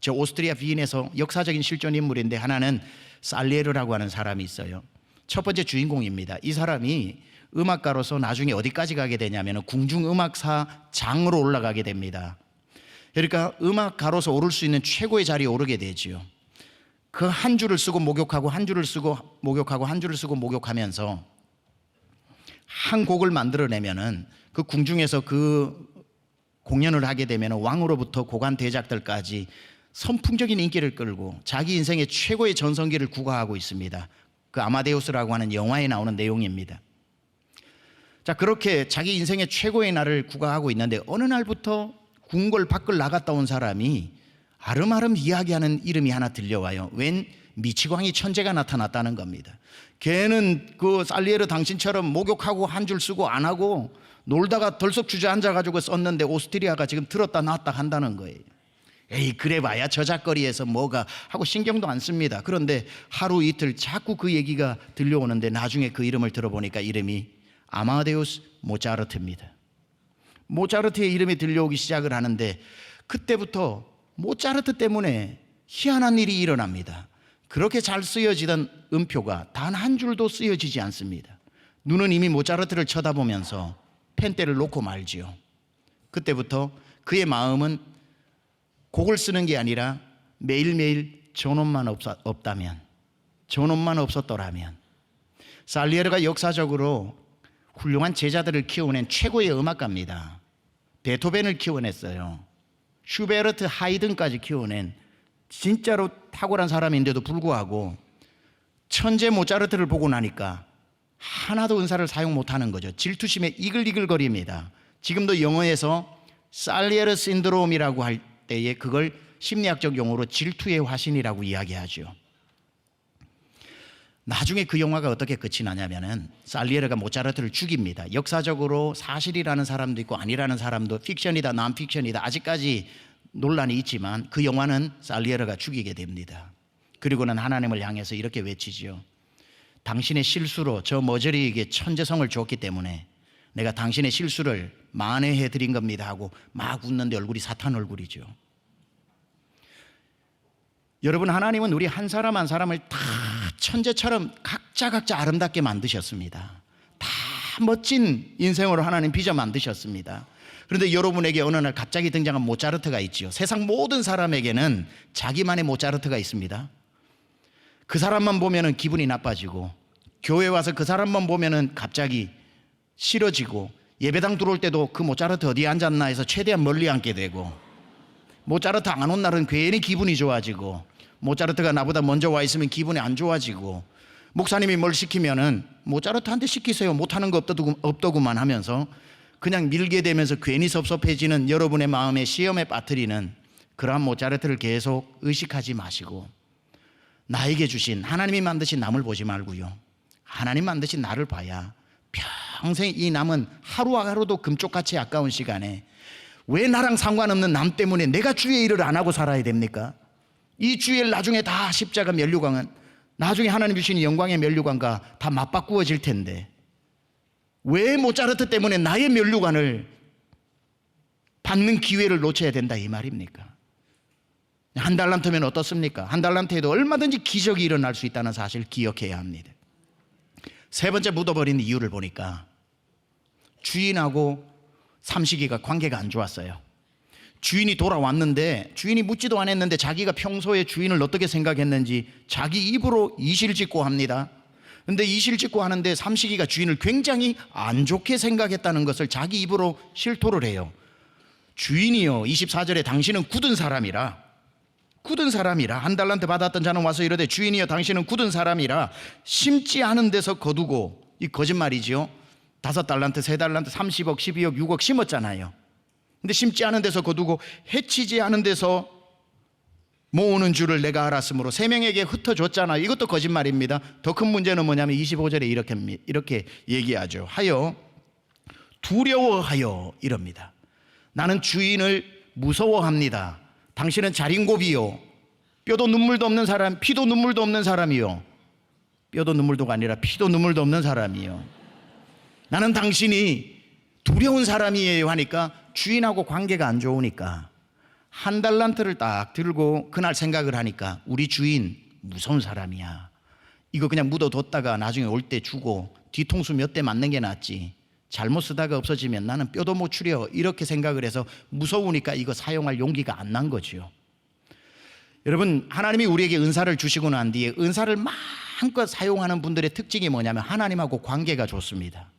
저 오스트리아 비엔에서 역사적인 실존 인물인데 하나는 살리에르라고 하는 사람이 있어요. 첫 번째 주인공입니다. 이 사람이 음악가로서 나중에 어디까지 가게 되냐면 궁중음악사장으로 올라가게 됩니다. 그러니까 음악가로서 오를 수 있는 최고의 자리에 오르게 되지요. 그 한 줄을 쓰고 목욕하고 한 줄을 쓰고 목욕하고 한 줄을 쓰고 목욕하면서 한 곡을 만들어내면은 그 궁중에서 그 공연을 하게 되면 왕으로부터 고관 대작들까지 선풍적인 인기를 끌고 자기 인생의 최고의 전성기를 구가하고 있습니다. 그 아마데우스라고 하는 영화에 나오는 내용입니다. 자, 그렇게 자기 인생의 최고의 날을 구가하고 있는데 어느 날부터 궁궐 밖을 나갔다 온 사람이 아름아름 이야기하는 이름이 하나 들려와요. 웬 미치광이 천재가 나타났다는 겁니다. 걔는 그 살리에르 당신처럼 목욕하고 한 줄 쓰고 안 하고 놀다가 덜썩 주저앉아가지고 썼는데 오스트리아가 지금 들었다 놨다 한다는 거예요. 에이 그래봐야 저작거리에서 뭐가 하고 신경도 안 씁니다. 그런데 하루 이틀 자꾸 그 얘기가 들려오는데 나중에 그 이름을 들어보니까 이름이 아마데우스 모차르트입니다. 모차르트의 이름이 들려오기 시작을 하는데 그때부터 모차르트 때문에 희한한 일이 일어납니다. 그렇게 잘 쓰여지던 음표가 단 한 줄도 쓰여지지 않습니다. 눈은 이미 모차르트를 쳐다보면서 펜대를 놓고 말지요. 그때부터 그의 마음은 곡을 쓰는 게 아니라 매일매일 전원만 없었더라면 살리에르가 역사적으로 훌륭한 제자들을 키워낸 최고의 음악가입니다. 베토벤을 키워냈어요. 슈베르트, 하이든까지 키워낸 진짜로 탁월한 사람인데도 불구하고 천재 모차르트를 보고 나니까 하나도 은사를 사용 못하는 거죠. 질투심에 이글이글거립니다. 지금도 영어에서 살리에르 신드롬이라고 할 때에 그걸 심리학적 용어로 질투의 화신이라고 이야기하죠. 나중에 그 영화가 어떻게 끝이 나냐면은 살리에르가 모차르트를 죽입니다. 역사적으로 사실이라는 사람도 있고 아니라는 사람도 픽션이다 난픽션이다 아직까지 논란이 있지만 그 영화는 살리에르가 죽이게 됩니다. 그리고는 하나님을 향해서 이렇게 외치지요. 당신의 실수로 저 머저리에게 천재성을 줬기 때문에 내가 당신의 실수를 만회해 드린 겁니다 하고 막 웃는데 얼굴이 사탄 얼굴이죠. 여러분 하나님은 우리 한 사람 한 사람을 다 천재처럼 각자 아름답게 만드셨습니다. 다 멋진 인생으로 하나님 빚어 만드셨습니다. 그런데 여러분에게 어느 날 갑자기 등장한 모차르트가 있지요. 세상 모든 사람에게는 자기만의 모차르트가 있습니다. 그 사람만 보면은 기분이 나빠지고 교회 와서 그 사람만 보면은 갑자기 싫어지고 예배당 들어올 때도 그 모차르트 어디에 앉았나 해서 최대한 멀리 앉게 되고 모차르트 안 온 날은 괜히 기분이 좋아지고 모차르트가 나보다 먼저 와 있으면 기분이 안 좋아지고 목사님이 뭘 시키면은 모차르트한테 시키세요 못하는 거 없더구만 하면서 그냥 밀게 되면서 괜히 섭섭해지는 여러분의 마음에 시험에 빠뜨리는 그러한 모차르트를 계속 의식하지 마시고 나에게 주신 하나님이 만드신 남을 보지 말고요 하나님 만드신 나를 봐야 평생 이 남은 하루하루도 금쪽같이 아까운 시간에 왜 나랑 상관없는 남 때문에 내가 주의 일을 안 하고 살아야 됩니까? 이 주일 나중에 다 십자가 면류관은 나중에 하나님 주신 영광의 면류관과 다 맞바꾸어질 텐데 왜 모차르트 때문에 나의 면류관을 받는 기회를 놓쳐야 된다 이 말입니까? 한 달란트면 어떻습니까? 한 달란트에도 얼마든지 기적이 일어날 수 있다는 사실을 기억해야 합니다. 세 번째 묻어버린 이유를 보니까 주인하고 삼식이가 관계가 안 좋았어요. 주인이 돌아왔는데 주인이 묻지도 않았는데 자기가 평소에 주인을 어떻게 생각했는지 자기 입으로 이실직고 합니다. 근데 이실직고 하는데 삼식이가 주인을 굉장히 안 좋게 생각했다는 것을 자기 입으로 실토를 해요. 주인이요 24절에 당신은 굳은 사람이라 한 달란트 받았던 자는 와서 이르되 주인이여 당신은 굳은 사람이라 심지 않은 데서 거두고, 이 거짓말이지요. 5달란트 3달란트 30억 12억 6억 심었잖아요. 근데 심지 않은 데서 거두고 해치지 않은 데서 모으는 줄을 내가 알았으므로 3명에게 흩어줬잖아요. 이것도 거짓말입니다. 더 큰 문제는 뭐냐면 25절에 이렇게 얘기하죠. 하여 두려워하여 이럽니다. 나는 주인을 무서워합니다. 당신은 자린고비요 뼈도 눈물도 없는 사람, 피도 눈물도 없는 사람이요. 뼈도 눈물도가 아니라 피도 눈물도 없는 사람이요. 나는 당신이 두려운 사람이에요 하니까 주인하고 관계가 안 좋으니까 한 달란트를 딱 들고 그날 생각을 하니까 우리 주인 무서운 사람이야. 이거 그냥 묻어뒀다가 나중에 올 때 주고 뒤통수 몇 대 맞는 게 낫지. 잘못 쓰다가 없어지면 나는 뼈도 못 추려. 이렇게 생각을 해서 무서우니까 이거 사용할 용기가 안 난 거죠. 여러분, 하나님이 우리에게 은사를 주시고 난 뒤에 은사를 마음껏 사용하는 분들의 특징이 뭐냐면 하나님하고 관계가 좋습니다.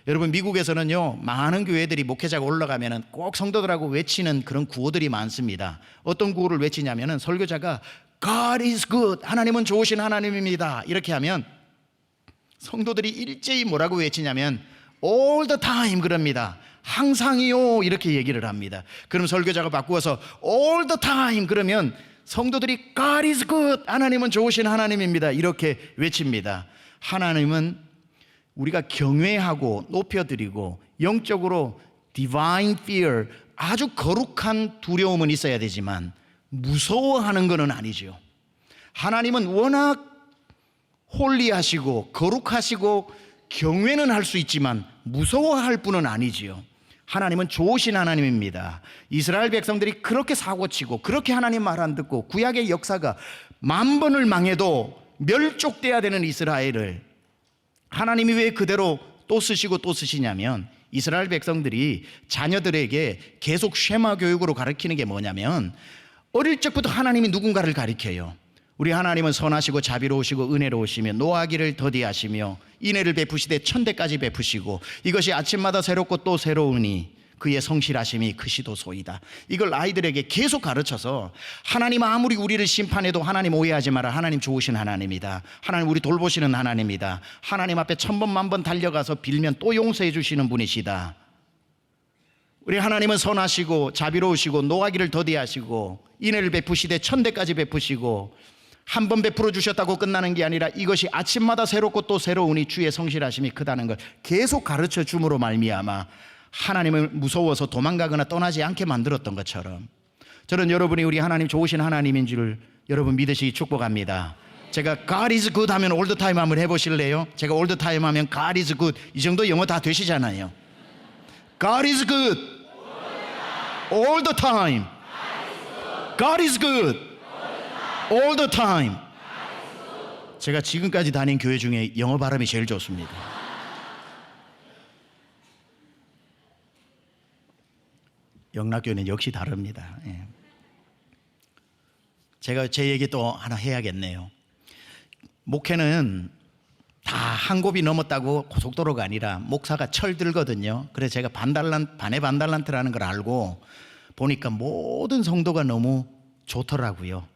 여러분, 미국에서는요 많은 교회들이 목회자가 올라가면 꼭 성도들하고 외치는 그런 구호들이 많습니다. 어떤 구호를 외치냐면 설교자가 God is good, 하나님은 좋으신 하나님입니다 이렇게 하면 성도들이 일제히 뭐라고 외치냐면 all the time 그럽니다. 항상이요 이렇게 얘기를 합니다. 그럼 설교자가 바꾸어서 all the time 그러면 성도들이 God is good, 하나님은 좋으신 하나님입니다 이렇게 외칩니다. 하나님은 우리가 경외하고 높여드리고 영적으로 divine fear, 아주 거룩한 두려움은 있어야 되지만 무서워하는 것은 아니죠. 하나님은 워낙 홀리하시고 거룩하시고 경외는 할 수 있지만 무서워할 분은 아니지요. 하나님은 좋으신 하나님입니다. 이스라엘 백성들이 그렇게 사고치고 그렇게 하나님 말 안 듣고 구약의 역사가 10,000번을 망해도 멸족돼야 되는 이스라엘을 하나님이 왜 그대로 또 쓰시고 또 쓰시냐면 이스라엘 백성들이 자녀들에게 계속 쉐마 교육으로 가르치는 게 뭐냐면 어릴 적부터 하나님이 누군가를 가르쳐요. 우리 하나님은 선하시고 자비로우시고 은혜로우시며 노하기를 더디하시며 인애를 베푸시되 천대까지 베푸시고 이것이 아침마다 새롭고 또 새로우니 그의 성실하심이 크시도소이다. 이걸 아이들에게 계속 가르쳐서 하나님 아무리 우리를 심판해도 하나님 오해하지 마라. 하나님 좋으신 하나님이다. 하나님 우리 돌보시는 하나님이다. 하나님 앞에 1000번 만번 달려가서 빌면 또 용서해 주시는 분이시다. 우리 하나님은 선하시고 자비로우시고 노하기를 더디하시고 인애를 베푸시되 천대까지 베푸시고 한 번 베풀어 주셨다고 끝나는 게 아니라 이것이 아침마다 새롭고 또 새로우니 주의 성실하심이 크다는 걸 계속 가르쳐 줌으로 말미암아 하나님을 무서워서 도망가거나 떠나지 않게 만들었던 것처럼 저는 여러분이 우리 하나님 좋으신 하나님인 줄 여러분 믿으시기 축복합니다. 제가 God is good 하면 all the time 한번 해보실래요? 제가 all the time 하면 God is good 이 정도 영어 다 되시잖아요. God is good all the time. God is good all the time. 제가 지금까지 다닌 교회 중에 영어 발음이 제일 좋습니다. 영락교회는 역시 다릅니다. 예. 제가 제 얘기 또 하나 해야겠네요. 목회는 다 한 곱이 넘었다고 고속도로가 아니라 목사가 철 들거든요. 그래서 제가 반의 반달란트라는 걸 알고 보니까 모든 성도가 너무 좋더라고요.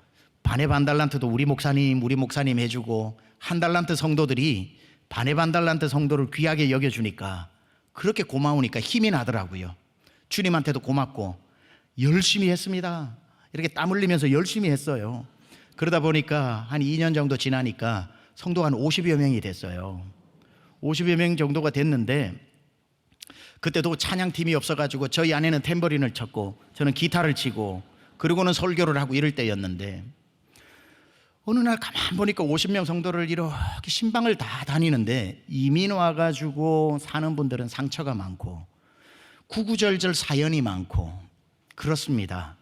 반의 반달란트도 우리 목사님 해주고 한 달란트 성도들이 반의 반달란트 성도를 귀하게 여겨주니까 그렇게 고마우니까 힘이 나더라고요. 주님한테도 고맙고 열심히 했습니다. 이렇게 땀 흘리면서 열심히 했어요. 그러다 보니까 한 2년 정도 지나니까 성도가 한 50여 명이 됐어요. 50여 명 정도가 됐는데 그때도 찬양팀이 없어가지고 저희 아내는 탬버린을 쳤고 저는 기타를 치고 그리고는 설교를 하고 이럴 때였는데 어느 날 가만 보니까 50명 성도를 이렇게 신방을 다 다니는데 이민 와가지고 사는 분들은 상처가 많고 구구절절 사연이 많고 그렇습니다.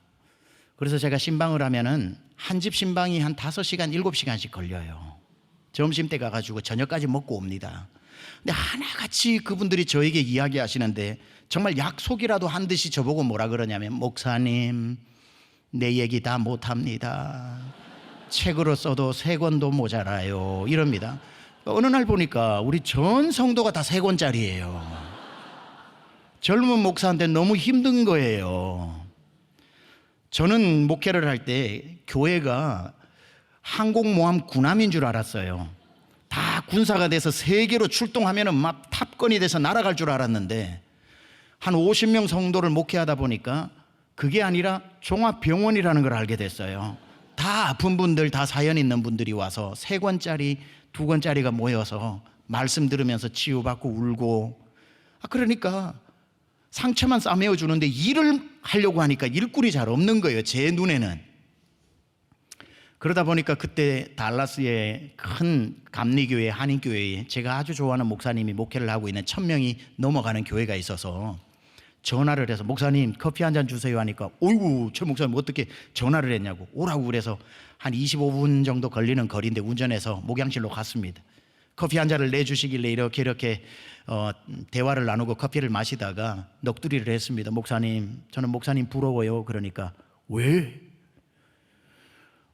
그래서 제가 신방을 하면은 한 집 신방이 한 5시간, 7시간씩 걸려요. 점심때 가가지고 저녁까지 먹고 옵니다. 근데 하나같이 그분들이 저에게 이야기하시는데 정말 약속이라도 한 듯이 저보고 뭐라 그러냐면, 목사님, 내 얘기 다 못합니다. 책으로 써도 3권도 모자라요. 이럽니다. 어느 날 보니까 우리 전 성도가 다 3권짜리예요. 젊은 목사한테 너무 힘든 거예요. 저는 목회를 할 때 교회가 항공모함 군함인 줄 알았어요. 다 군사가 돼서 세계로 출동하면은 막 탑건이 돼서 날아갈 줄 알았는데, 한 50명 성도를 목회하다 보니까 그게 아니라 종합병원이라는 걸 알게 됐어요. 다 아픈 분들, 다 사연 있는 분들이 와서 3권짜리, 2권짜리가 모여서 말씀 들으면서 치유받고 울고, 그러니까 상처만 싸매어 주는데 일을 하려고 하니까 일꾼이 잘 없는 거예요, 제 눈에는. 그러다 보니까 그때 달라스의 큰 감리교회, 한인교회에 제가 아주 좋아하는 목사님이 목회를 하고 있는 1000명이 넘어가는 교회가 있어서 전화를 해서, 목사님 커피 한 잔 주세요 하니까, 어이구 저 목사님 어떻게 전화를 했냐고, 오라고. 그래서 한 25분 정도 걸리는 거리인데 운전해서 목양실로 갔습니다. 커피 한 잔을 내주시길래 이렇게 대화를 나누고 커피를 마시다가 넋두리를 했습니다. 목사님, 저는 목사님 부러워요. 그러니까, 왜?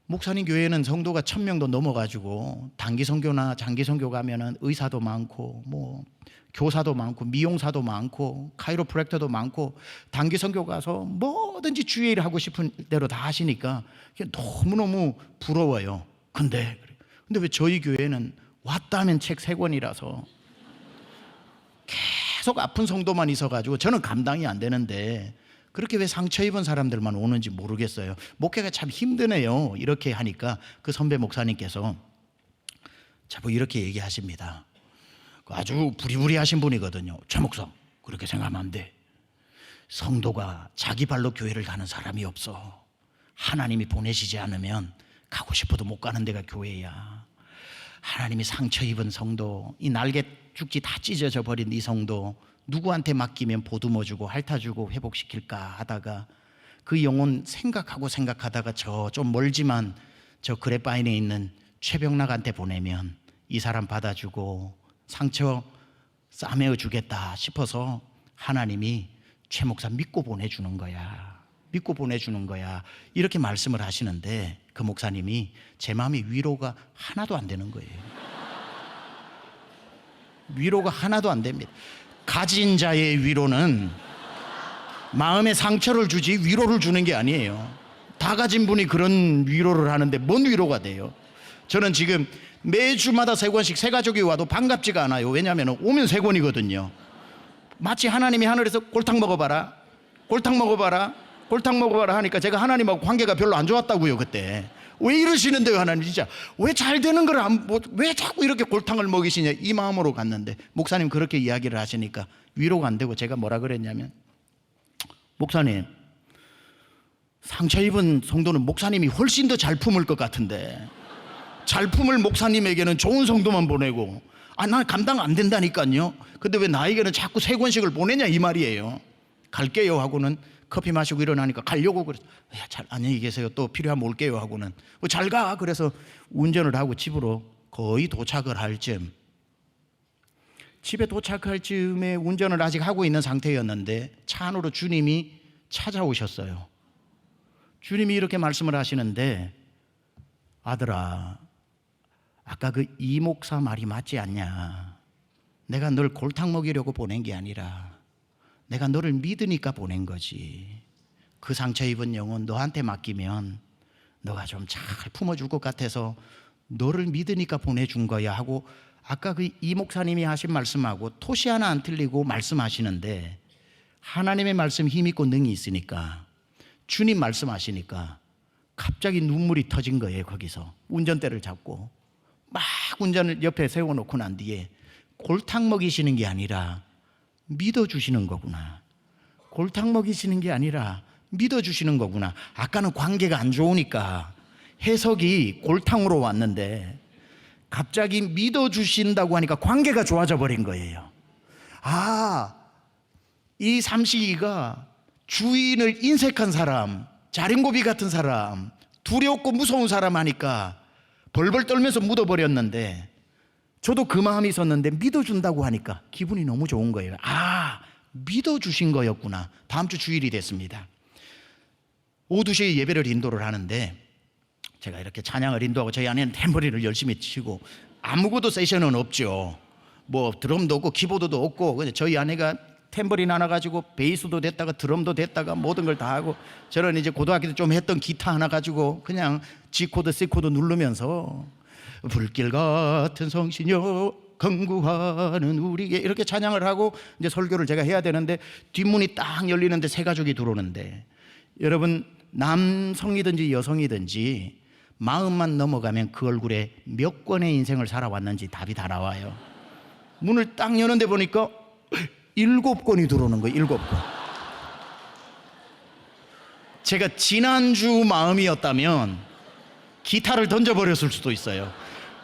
목사님 교회는 성도가 1000명도 넘어가지고 단기 선교나 장기 선교 가면은 의사도 많고 뭐 교사도 많고 미용사도 많고 카이로프랙터도 많고, 단기 선교 가서 뭐든지 주의 일 하고 싶은 대로 다 하시니까 너무너무 부러워요. 근데 왜 저희 교회는 왔다면 책 3권이라서 계속 아픈 성도만 있어가지고 저는 감당이 안 되는데, 그렇게 왜 상처 입은 사람들만 오는지 모르겠어요. 목회가 참 힘드네요. 이렇게 하니까 그 선배 목사님께서 자꾸 이렇게 얘기하십니다. 아주 부리부리하신 분이거든요. 최 목사, 그렇게 생각하면 안 돼. 성도가 자기 발로 교회를 가는 사람이 없어. 하나님이 보내시지 않으면 가고 싶어도 못 가는 데가 교회야. 하나님이 상처 입은 성도, 이 날개 죽지 다 찢어져 버린 이 성도 누구한테 맡기면 보듬어주고 핥아주고 회복시킬까 하다가 그 영혼 생각하다가 저 좀 멀지만 저 그랩바인에 있는 최병락한테 보내면 이 사람 받아주고 상처 싸매어 주겠다 싶어서 하나님이 최 목사 믿고 보내주는 거야. 믿고 보내주는 거야. 이렇게 말씀을 하시는데, 그 목사님이 제 마음이 위로가 하나도 안 되는 거예요. 위로가 하나도 안 됩니다. 가진 자의 위로는 마음에 상처를 주지 위로를 주는 게 아니에요. 다 가진 분이 그런 위로를 하는데 뭔 위로가 돼요? 저는 지금 매주마다 3권씩 새 가족이 와도 반갑지가 않아요. 왜냐하면 오면 3권이거든요. 마치 하나님이 하늘에서 골탕 먹어봐라, 골탕 먹어봐라, 골탕 먹어봐라 하니까 제가 하나님하고 관계가 별로 안 좋았다고요. 그때 왜 이러시는데요, 하나님? 진짜 왜 잘 되는 걸 왜 자꾸 이렇게 골탕을 먹이시냐, 이 마음으로 갔는데, 목사님 그렇게 이야기를 하시니까 위로가 안 되고, 제가 뭐라 그랬냐면, 목사님, 상처 입은 성도는 목사님이 훨씬 더 잘 품을 것 같은데, 잘 품을 목사님에게는 좋은 성도만 보내고, 난 감당 안 된다니까요. 근데 왜 나에게는 자꾸 3권씩을 보내냐, 이 말이에요. 갈게요 하고는 커피 마시고 일어나니까 가려고 그래서, 잘 안녕히 계세요, 또 필요하면 올게요 하고는 잘 가. 그래서 운전을 하고 집으로 거의 도착을 할 즈음, 집에 도착할 즈음에 운전을 아직 하고 있는 상태였는데 차 안으로 주님이 찾아오셨어요. 주님이 이렇게 말씀을 하시는데, 아들아, 아까 그 이 목사 말이 맞지 않냐? 내가 널 골탕 먹이려고 보낸 게 아니라 내가 너를 믿으니까 보낸 거지. 그 상처 입은 영혼 너한테 맡기면 너가 좀 잘 품어줄 것 같아서 너를 믿으니까 보내준 거야 하고, 아까 그 이 목사님이 하신 말씀하고 토시 하나 안 틀리고 말씀하시는데, 하나님의 말씀 힘있고 능이 있으니까, 주님 말씀하시니까 갑자기 눈물이 터진 거예요. 거기서 운전대를 잡고 막 운전을 옆에 세워놓고 난 뒤에, 골탕 먹이시는 게 아니라 믿어주시는 거구나. 골탕 먹이시는 게 아니라 믿어주시는 거구나. 아까는 관계가 안 좋으니까 해석이 골탕으로 왔는데 갑자기 믿어주신다고 하니까 관계가 좋아져 버린 거예요. 이 삼식이가 주인을 인색한 사람, 자린고비 같은 사람, 두렵고 무서운 사람 하니까 벌벌 떨면서 묻어버렸는데, 저도 그 마음이 있었는데 믿어준다고 하니까 기분이 너무 좋은 거예요. 믿어주신 거였구나. 다음 주 주일이 됐습니다. 오후 2시에 예배를 인도를 하는데 제가 이렇게 찬양을 인도하고 저희 아내는 탬버린을 열심히 치고, 아무것도 세션은 없죠. 뭐 드럼도 없고 키보드도 없고, 근데 저희 아내가 탬버린 하나 가지고 베이스도 됐다가 드럼도 됐다가 모든 걸 다 하고, 저는 이제 고등학교 때 좀 했던 기타 하나 가지고 그냥 G 코드, C 코드 누르면서 불길 같은 성신여 건구하는 우리에게 이렇게 찬양을 하고 이제 설교를 제가 해야 되는데, 뒷문이 딱 열리는데 세 가족이 들어오는데, 여러분 남성이든지 여성이든지 마음만 넘어가면 그 얼굴에 몇 권의 인생을 살아왔는지 답이 다 나와요. 문을 딱 여는데 보니까 7권이 들어오는 거예요. 7권. 제가 지난주 마음이었다면 기타를 던져버렸을 수도 있어요.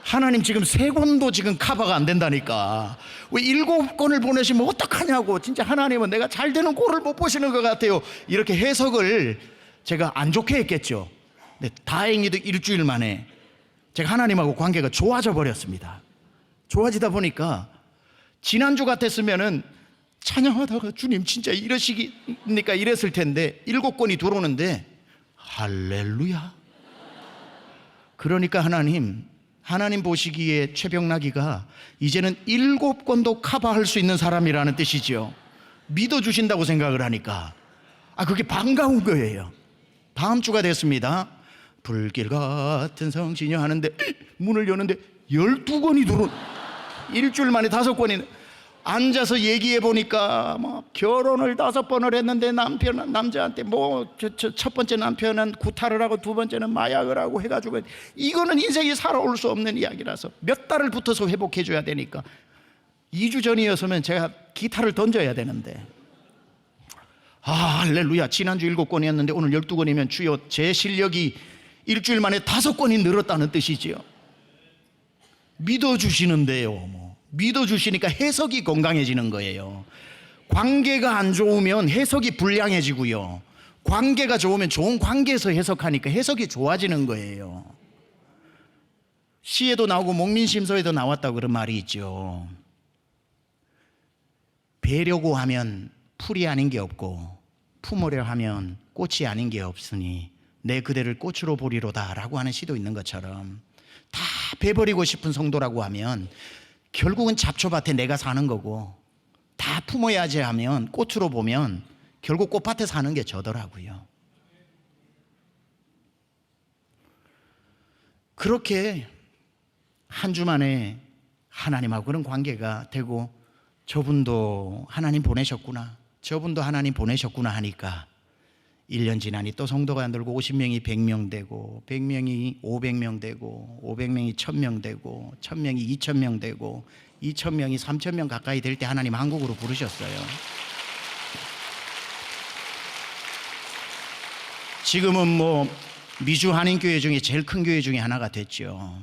하나님 지금 3권도 지금 커버가 안 된다니까 왜 7권을 보내시면 어떡하냐고, 진짜 하나님은 내가 잘 되는 꼴을 못 보시는 것 같아요. 이렇게 해석을 제가 안 좋게 했겠죠. 근데 다행히도 일주일 만에 제가 하나님하고 관계가 좋아져 버렸습니다. 좋아지다 보니까 지난주 같았으면은 찬양하다가 주님 진짜 이러시니까 이랬을 텐데 7권이 들어오는데 할렐루야. 그러니까 하나님 보시기에 최병락이가 이제는 7권도 커버할 수 있는 사람이라는 뜻이죠. 믿어주신다고 생각을 하니까 그게 반가운 거예요. 다음 주가 됐습니다. 불길 같은 성신여 하는데 문을 여는데 12권이 들어온, 일주일 만에 5권이. 앉아서 얘기해 보니까 뭐 결혼을 5번을 했는데 남자한테 뭐 첫 번째 남편은 구타를 하고 두 번째는 마약을 하고 해가지고, 이거는 인생이 살아올 수 없는 이야기라서 몇 달을 붙어서 회복해 줘야 되니까 2주 전이었으면 제가 기타를 던져야 되는데, 할렐루야. 지난주 7권이었는데 오늘 12권이면 주여 제 실력이 일주일 만에 5권이 늘었다는 뜻이지요. 믿어주시는데요. 믿어주시니까 해석이 건강해지는 거예요. 관계가 안 좋으면 해석이 불량해지고요, 관계가 좋으면 좋은 관계에서 해석하니까 해석이 좋아지는 거예요. 시에도 나오고 목민심서에도 나왔다고 그런 말이 있죠. 베려고 하면 풀이 아닌 게 없고 품으려 하면 꽃이 아닌 게 없으니 내 그대를 꽃으로 보리로다 라고 하는 시도 있는 것처럼, 다 베버리고 싶은 성도라고 하면 결국은 잡초밭에 내가 사는 거고, 다 품어야지 하면 꽃으로 보면 결국 꽃밭에 사는 게 저더라고요. 그렇게 한 주 만에 하나님하고 그런 관계가 되고, 저분도 하나님 보내셨구나, 저분도 하나님 보내셨구나 하니까 1년 지나니 또 성도가 늘고 50명이 100명 되고 100명이 500명 되고 500명이 1000명 되고 1000명이 2000명 되고 2000명이 3000명 가까이 될 때 하나님 한국으로 부르셨어요. 지금은 뭐 미주 한인교회 중에 제일 큰 교회 중에 하나가 됐죠.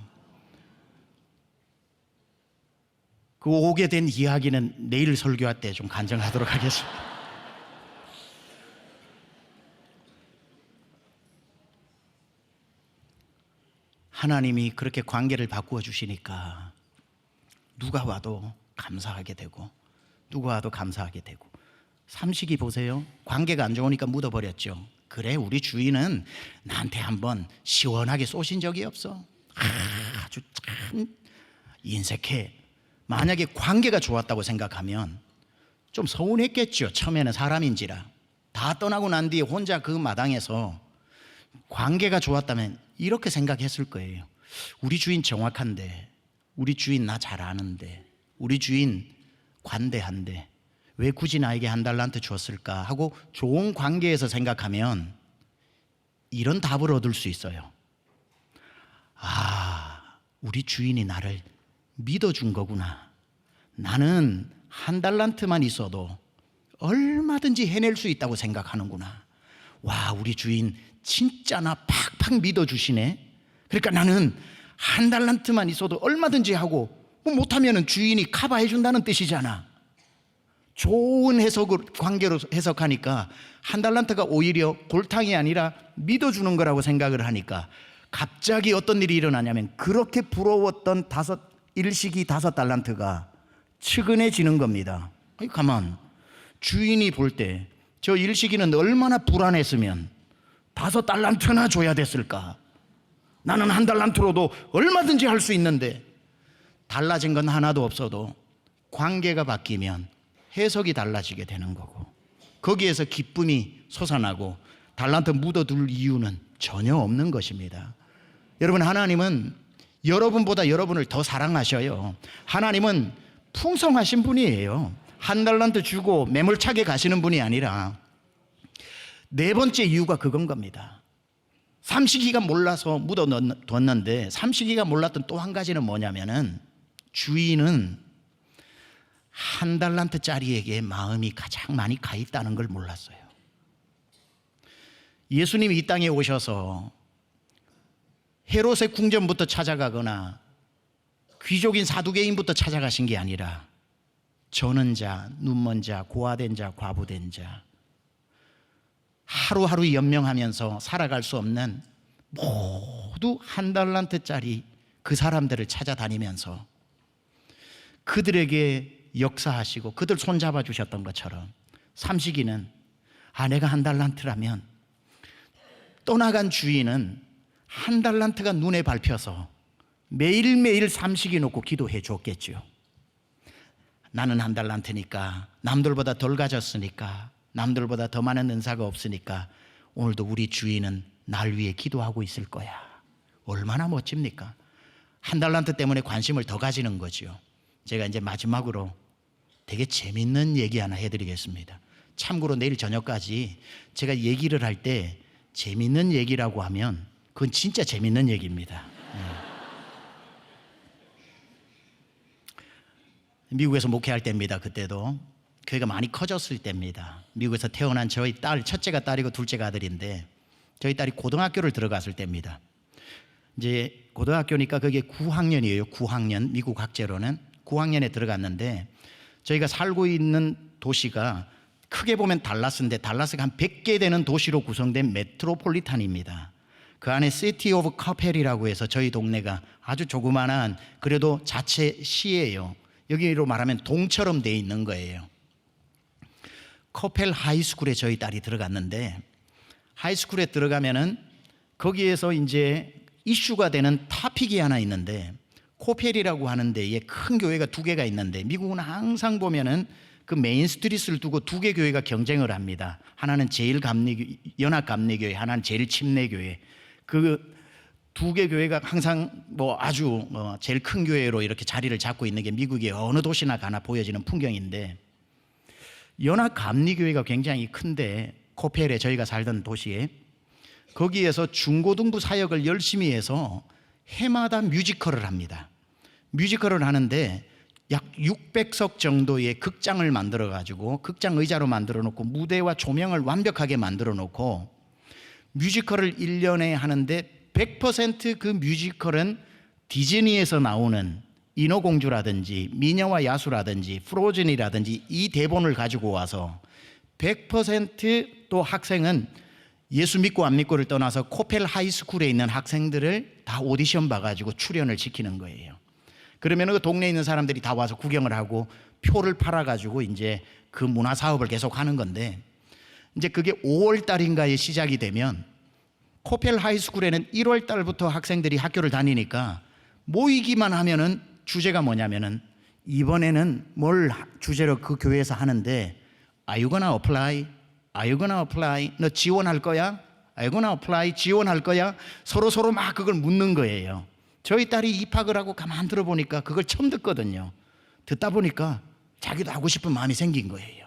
그 오게 된 이야기는 내일 설교할 때 좀 간증하도록 하겠습니다. 하나님이 그렇게 관계를 바꾸어 주시니까 누가 와도 감사하게 되고, 누가 와도 감사하게 되고. 삼식이 보세요. 관계가 안 좋으니까 묻어버렸죠. 그래, 우리 주인은 나한테 한번 시원하게 쏘신 적이 없어. 아주 참 인색해. 만약에 관계가 좋았다고 생각하면 좀 서운했겠죠. 처음에는 사람인지라. 다 떠나고 난 뒤에 혼자 그 마당에서 관계가 좋았다면 이렇게 생각했을 거예요. 우리 주인 정확한데, 우리 주인 나 잘 아는데, 우리 주인 관대한데 왜 굳이 나에게 $1 줬을까 하고 좋은 관계에서 생각하면 이런 답을 얻을 수 있어요. 우리 주인이 나를 믿어준 거구나. 나는 $1만 있어도 얼마든지 해낼 수 있다고 생각하는구나. 와, 우리 주인 진짜 나 팍팍 믿어주시네. 그러니까 나는 한 달란트만 있어도 얼마든지 하고, 뭐 못하면 주인이 커버해 준다는 뜻이잖아. 좋은 해석을, 관계로 해석하니까 한 달란트가 오히려 골탕이 아니라 믿어주는 거라고 생각을 하니까 갑자기 어떤 일이 일어나냐면, 그렇게 부러웠던 일식이 5달란트가 측은해지는 겁니다. 가만, 주인이 볼 때 저 일식이는 얼마나 불안했으면 5달란트나 줘야 됐을까. 나는 한 달란트로도 얼마든지 할 수 있는데. 달라진 건 하나도 없어도 관계가 바뀌면 해석이 달라지게 되는 거고, 거기에서 기쁨이 솟아나고 달란트 묻어둘 이유는 전혀 없는 것입니다. 여러분, 하나님은 여러분보다 여러분을 더 사랑하셔요. 하나님은 풍성하신 분이에요. 한 달란트 주고 매몰차게 가시는 분이 아니라, 네 번째 이유가 그건 겁니다. 삼식이가 몰라서 묻어뒀는데, 삼식이가 몰랐던 또 한 가지는 뭐냐면은, 주인은 한 달란트짜리에게 마음이 가장 많이 가 있다는 걸 몰랐어요. 예수님이 이 땅에 오셔서 헤롯의 궁전부터 찾아가거나 귀족인 사두개인부터 찾아가신 게 아니라, 저는 자, 눈먼 자, 고아된 자, 과부된 자, 하루하루 연명하면서 살아갈 수 없는 모두 한 달란트짜리 그 사람들을 찾아다니면서 그들에게 역사하시고 그들 손잡아 주셨던 것처럼, 삼식이는 내가 한 달란트라면 떠나간 주인은 한 달란트가 눈에 밟혀서 매일매일 삼식이 놓고 기도해 줬겠죠. 나는 한 달란트니까, 남들보다 덜 가졌으니까, 남들보다 더 많은 은사가 없으니까 오늘도 우리 주인은 날 위해 기도하고 있을 거야. 얼마나 멋집니까? 한 달란트 때문에 관심을 더 가지는 거죠. 제가 이제 마지막으로 되게 재밌는 얘기 하나 해드리겠습니다. 참고로 내일 저녁까지 제가 얘기를 할 때 재밌는 얘기라고 하면 그건 진짜 재밌는 얘기입니다. 미국에서 목회할 때입니다. 그때도 교회가 많이 커졌을 때입니다. 미국에서 태어난 저희 딸, 첫째가 딸이고 둘째가 아들인데, 저희 딸이 고등학교를 들어갔을 때입니다. 이제 고등학교니까 그게 9학년이에요. 9학년, 미국 학제로는 9학년에 들어갔는데, 저희가 살고 있는 도시가 크게 보면 달라스인데, 달라스가 한 100개 되는 도시로 구성된 메트로폴리탄입니다. 그 안에 시티 오브 커펠이라고 해서 저희 동네가 아주 조그만한, 그래도 자체 시예요. 여기로 말하면 동처럼 돼 있는 거예요. 커펠 하이스쿨에 저희 딸이 들어갔는데, 하이스쿨에 들어가면은 거기에서 이제 이슈가 되는 토픽이 하나 있는데, 코펠이라고 하는 데에 큰 교회가 2개가 있는데, 미국은 항상 보면은 그 메인 스트리트를 두고 2개 교회가 경쟁을 합니다. 하나는 제일 연합감리교회, 하나는 제일 침례교회. 그 2개 교회가 항상 아주 제일 큰 교회로 이렇게 자리를 잡고 있는 게 미국의 어느 도시나 가나 보여지는 풍경인데, 연합감리교회가 굉장히 큰데, 코펠에 저희가 살던 도시에, 거기에서 중고등부 사역을 열심히 해서 해마다 뮤지컬을 합니다. 뮤지컬을 하는데 약 600석 정도의 극장을 만들어 가지고, 극장 의자로 만들어 놓고 무대와 조명을 완벽하게 만들어 놓고 뮤지컬을 1년에 하는데, 100% 그 뮤지컬은 디즈니에서 나오는 인어공주라든지 미녀와 야수라든지 프로즌이라든지 이 대본을 가지고 와서 100% 또 학생은 예수 믿고 안 믿고를 떠나서 코펠 하이스쿨에 있는 학생들을 다 오디션 봐가지고 출연을 시키는 거예요. 그러면 그 동네에 있는 사람들이 다 와서 구경을 하고 표를 팔아가지고 이제 그 문화 사업을 계속 하는 건데, 이제 그게 5월 달인가에 시작이 되면, 코펠 하이스쿨에는 1월 달부터 학생들이 학교를 다니니까 모이기만 하면은 주제가 뭐냐면은, 이번에는 뭘 주제로 그 교회에서 하는데, Are you gonna apply? Are you gonna apply? 너 지원할 거야? Are you gonna apply? 지원할 거야? 서로 막 그걸 묻는 거예요. 저희 딸이 입학을 하고 가만 들어보니까 그걸 처음 듣거든요. 듣다 보니까 자기도 하고 싶은 마음이 생긴 거예요.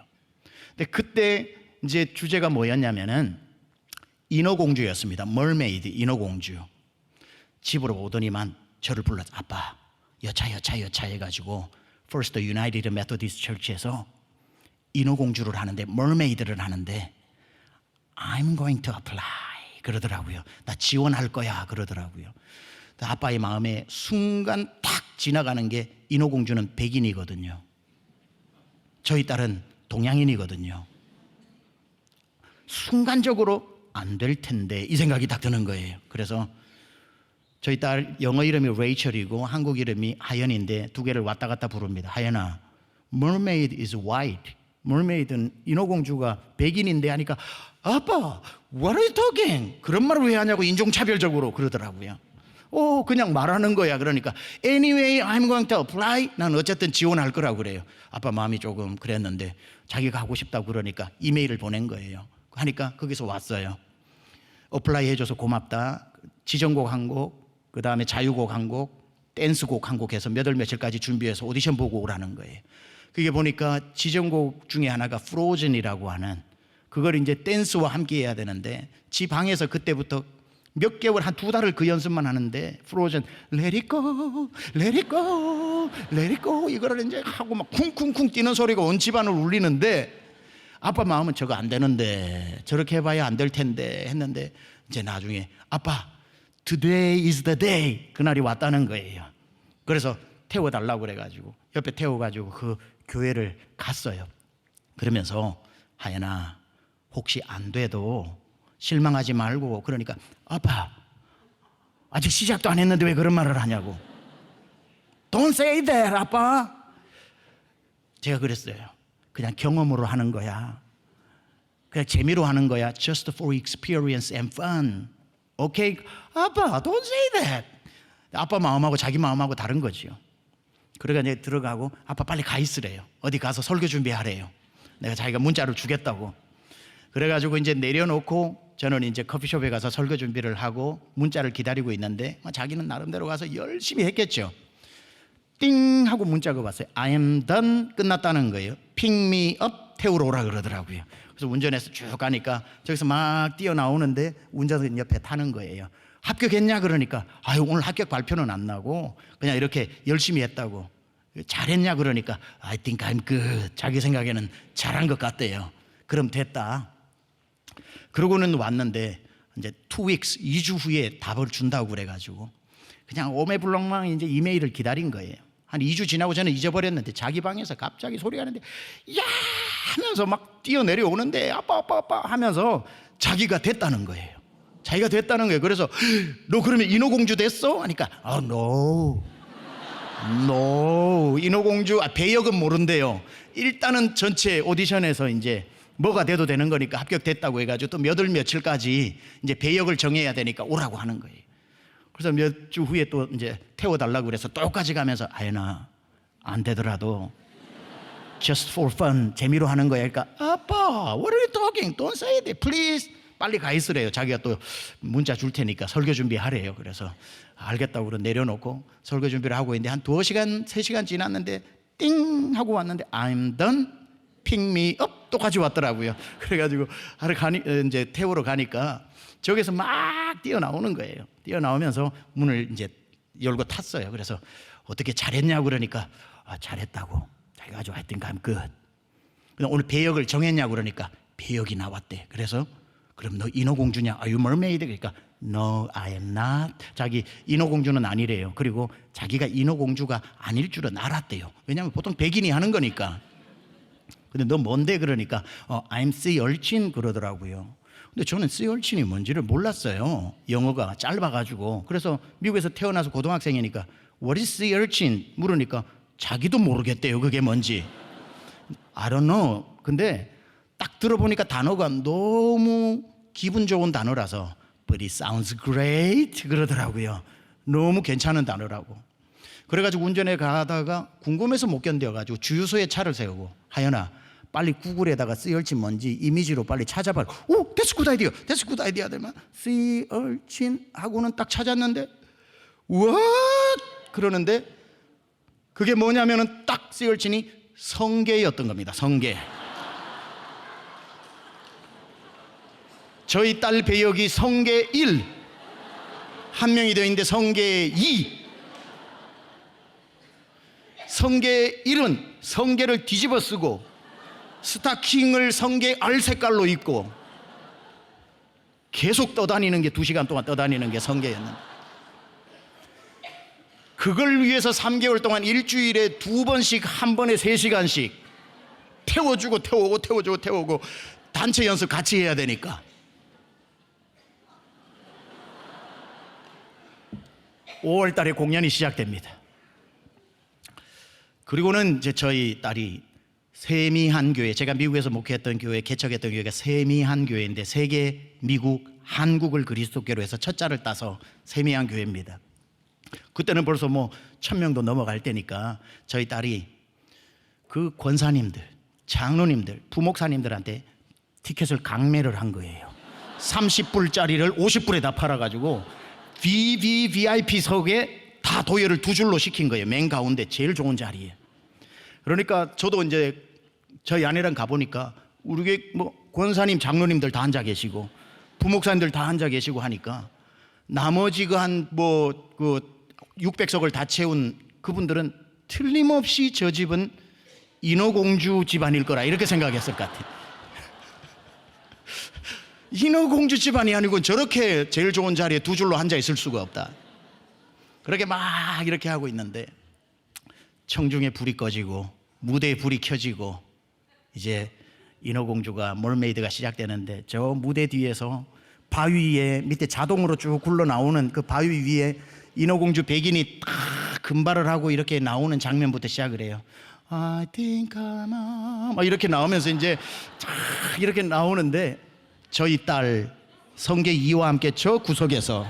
근데 그때 이제 주제가 뭐였냐면은 인어공주였습니다. 멀메이드, 인어공주. 집으로 오더니만 저를 불러서, 아빠 여차 해가지고 First United Methodist Church에서 인어공주를 하는데, 멀메이드를 하는데, I'm going to apply 그러더라고요. 나 지원할 거야 그러더라고요. 아빠의 마음에 순간 탁 지나가는 게 인어공주는 백인이거든요. 저희 딸은 동양인이거든요. 순간적으로 안 될 텐데 이 생각이 딱 드는 거예요. 그래서 저희 딸 영어 이름이 레이첼이고 한국 이름이 하연인데 두 개를 왔다 갔다 부릅니다. 하연아, mermaid is white. mermaid은 인어공주가 백인인데 하니까 아빠, what are you talking? 그런 말을 왜 하냐고 인종차별적으로 그러더라고요. 그냥 말하는 거야. 그러니까 anyway, I'm going to apply. 난 어쨌든 지원할 거라고 그래요. 아빠 마음이 조금 그랬는데 자기가 하고 싶다고 그러니까 이메일을 보낸 거예요. 하니까 거기서 왔어요. 어플라이 해줘서 고맙다. 지정곡 한 곡, 그 다음에 자유곡 한 곡, 댄스곡 한 곡 해서 몇 월 며칠까지 준비해서 오디션 보고 오라는 거예요. 그게 보니까 지정곡 중에 하나가 프로즌이라고 하는, 그걸 이제 댄스와 함께 해야 되는데 지 방에서 그때부터 몇 개월, 한 2달을 그 연습만 하는데 프로즌 Let it go, let it go, let it go 이거를 이제 하고 막 쿵쿵쿵 뛰는 소리가 온 집안을 울리는데 아빠 마음은 저거 안 되는데, 저렇게 해봐야 안 될 텐데 했는데 이제 나중에 아빠 Today is the day, 그날이 왔다는 거예요. 그래서 태워달라고 그래가지고 옆에 태워가지고 그 교회를 갔어요. 그러면서 하연아, 혹시 안 돼도 실망하지 말고, 그러니까 아빠 아직 시작도 안 했는데 왜 그런 말을 하냐고. Don't say that 아빠. 제가 그랬어요. 그냥 경험으로 하는 거야. 그냥 재미로 하는 거야. Just for experience and fun. 오케이? 아빠, don't say that. 아빠 마음하고 자기 마음하고 다른 거지요. 그러니까 이제 들어가고 아빠 빨리 가 있으래요. 어디 가서 설교 준비하래요. 내가 자기가 문자를 주겠다고. 그래가지고 이제 내려놓고 저는 이제 커피숍에 가서 설교 준비를 하고 문자를 기다리고 있는데 자기는 나름대로 가서 열심히 했겠죠. 띵 하고 문자가 왔어요. I am done. 끝났다는 거예요. Pick me up. 태우러 오라 그러더라고요. 그래서 운전해서 쭉 가니까 저기서 막 뛰어나오는데 운전석 옆에 타는 거예요. 합격했냐 그러니까 아유, 오늘 합격 발표는 안 나고 그냥 이렇게 열심히 했다고. 잘했냐 그러니까 I think I'm good. 자기 생각에는 잘한 것 같대요. 그럼 됐다. 그러고는 왔는데 이제 2weeks, 2주 후에 답을 준다고 그래가지고 그냥 오매불망 이제 이메일을 기다린 거예요. 한 2주 지나고 저는 잊어버렸는데 자기 방에서 갑자기 소리가 나는데 야 하면서 막 뛰어내려오는데 아빠 하면서 자기가 됐다는 거예요. 자기가 됐다는 거예요. 그래서 너 그러면 인어공주 됐어? 하니까 no. 인어공주 배역은 모른대요. 일단은 전체 오디션에서 이제 뭐가 돼도 되는 거니까 합격됐다고 해가지고 또 몇 월 며칠까지 이제 배역을 정해야 되니까 오라고 하는 거예요. 그래서 몇 주 후에 또 이제 태워달라고 그래서 똑같이 가면서 아연아, 안 되더라도 just for fun, 재미로 하는 거야. 그러니까 아빠, what are you talking? Don't say that, please. 빨리 가 있으래요. 자기가 또 문자 줄 테니까 설교 준비하래요. 그래서 알겠다고 그러 내려놓고 설교 준비를 하고 있는데 한 2시간, 3시간 지났는데 띵 하고 왔는데 I'm done, pick me up 똑같이 왔더라고요. 그래가지고 이제 태우러 가니까 저기서 막 뛰어나오는 거예요. 뛰어나오면서 문을 이제 열고 탔어요. 그래서 어떻게 잘했냐고 그러니까 잘했다고. 자기가 아주 I think I'm good. 오늘 배역을 정했냐고 그러니까 배역이 나왔대. 그래서 그럼 너 인어공주냐? Are you mermaid? 그러니까 No, I am not. 자기 인어공주는 아니래요. 그리고 자기가 인어공주가 아닐 줄은 알았대요. 왜냐하면 보통 백인이 하는 거니까. 근데 너 뭔데? 그러니까 I'm sea urchin 그러더라고요. 근데 저는 sea urchin이 뭔지를 몰랐어요. 영어가 짧아가지고. 그래서 미국에서 태어나서 고등학생이니까 What is sea urchin? 물으니까 자기도 모르겠대요. 그게 뭔지. I don't know. 근데 딱 들어보니까 단어가 너무 기분 좋은 단어라서 But it sounds great 그러더라고요. 너무 괜찮은 단어라고. 그래가지고 운전해 가다가 궁금해서 못 견뎌가지고 주유소에 차를 세우고 하연아, 빨리 구글에다가 sea urchin 뭔지 이미지로 빨리 찾아봐. 오, that's good idea. That's good idea. 되면 sea urchin 하고는 딱 찾았는데 what? 그러는데 그게 뭐냐면은 딱 sea urchin이 성게였던 겁니다. 성게. 저희 딸 배역이 성게 1, 한 명이 되어 있는데 성게 2. 성게 1은 성게를 뒤집어 쓰고 스타킹을 성게 알 색깔로 입고 계속 떠다니는 게 2시간 동안 떠다니는 게 성계였는데, 그걸 위해서 3개월 동안 일주일에 2번씩 한 번에 3시간씩 태워주고 태우고 단체 연습 같이 해야 되니까 5월 달에 공연이 시작됩니다. 그리고는 이제 저희 딸이 세미한 교회, 제가 미국에서 목회했던 교회, 개척했던 교회가 세미한 교회인데, 세계, 미국, 한국을 그리스도교로 해서 첫 자를 따서 세미한 교회입니다. 그때는 벌써 뭐 1000명도 넘어갈 때니까 저희 딸이 그 권사님들, 장로님들, 부목사님들한테 티켓을 강매를 한 거예요. 30불짜리를 50불에 다 팔아가지고 VVIP석에 다 도열을 2줄로 시킨 거예요. 맨 가운데 제일 좋은 자리에. 그러니까 저도 이제 저희 아내랑 가보니까 우리 교회 뭐 권사님, 장로님들 다 앉아 계시고 부목사님들 다 앉아 계시고 하니까 나머지 그 한 뭐 그 600석을 다 채운 그분들은 틀림없이 저 집은 인어공주 집안일 거라 이렇게 생각했을 것 같아요. 인어공주 집안이 아니고 저렇게 제일 좋은 자리에 2줄로 앉아 있을 수가 없다. 그렇게 막 이렇게 하고 있는데 청중에 불이 꺼지고 무대에 불이 켜지고 이제 인어공주가 몰메이드가 시작되는데, 저 무대 뒤에서 바위 위에 밑에 자동으로 쭉 굴러 나오는 그 바위 위에 인어공주 백인이 딱 금발을 하고 이렇게 나오는 장면부터 시작을 해요. I think I'm a... 막 이렇게 나오면서 이제 쫙 이렇게 나오는데, 저희 딸 성계 이와 함께 저 구석에서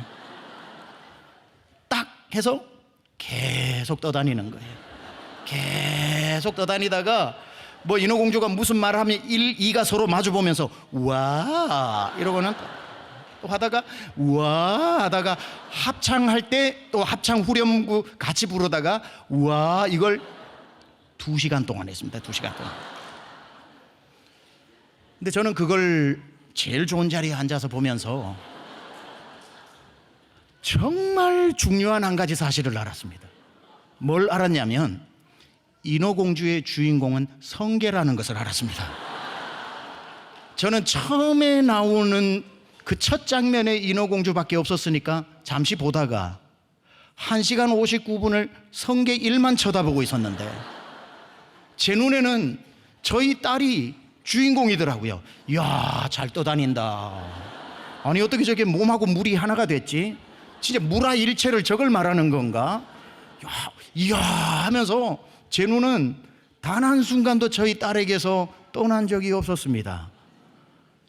딱 해서 계속 떠다니는 거예요. 계속 떠다니다가 뭐 인어공주가 무슨 말을 하면 1, 2가 서로 마주 보면서 와 이러고는 또 하다가 와 하다가 합창할 때 또 합창 후렴구 같이 부르다가 와, 이걸 2시간 동안 했습니다. 2시간 동안. 근데 저는 그걸 제일 좋은 자리에 앉아서 보면서 정말 중요한 한 가지 사실을 알았습니다. 뭘 알았냐면 인어공주의 주인공은 성계라는 것을 알았습니다. 저는 처음에 나오는 그 첫 장면에 인어공주밖에 없었으니까 잠시 보다가 1시간 59분을 성계 1만 쳐다보고 있었는데, 제 눈에는 저희 딸이 주인공이더라고요. 이야, 잘 떠다닌다. 아니 어떻게 저게 몸하고 물이 하나가 됐지? 진짜 물화일체를 저걸 말하는 건가? 이야 하면서 제 눈은 단 한순간도 저희 딸에게서 떠난 적이 없었습니다.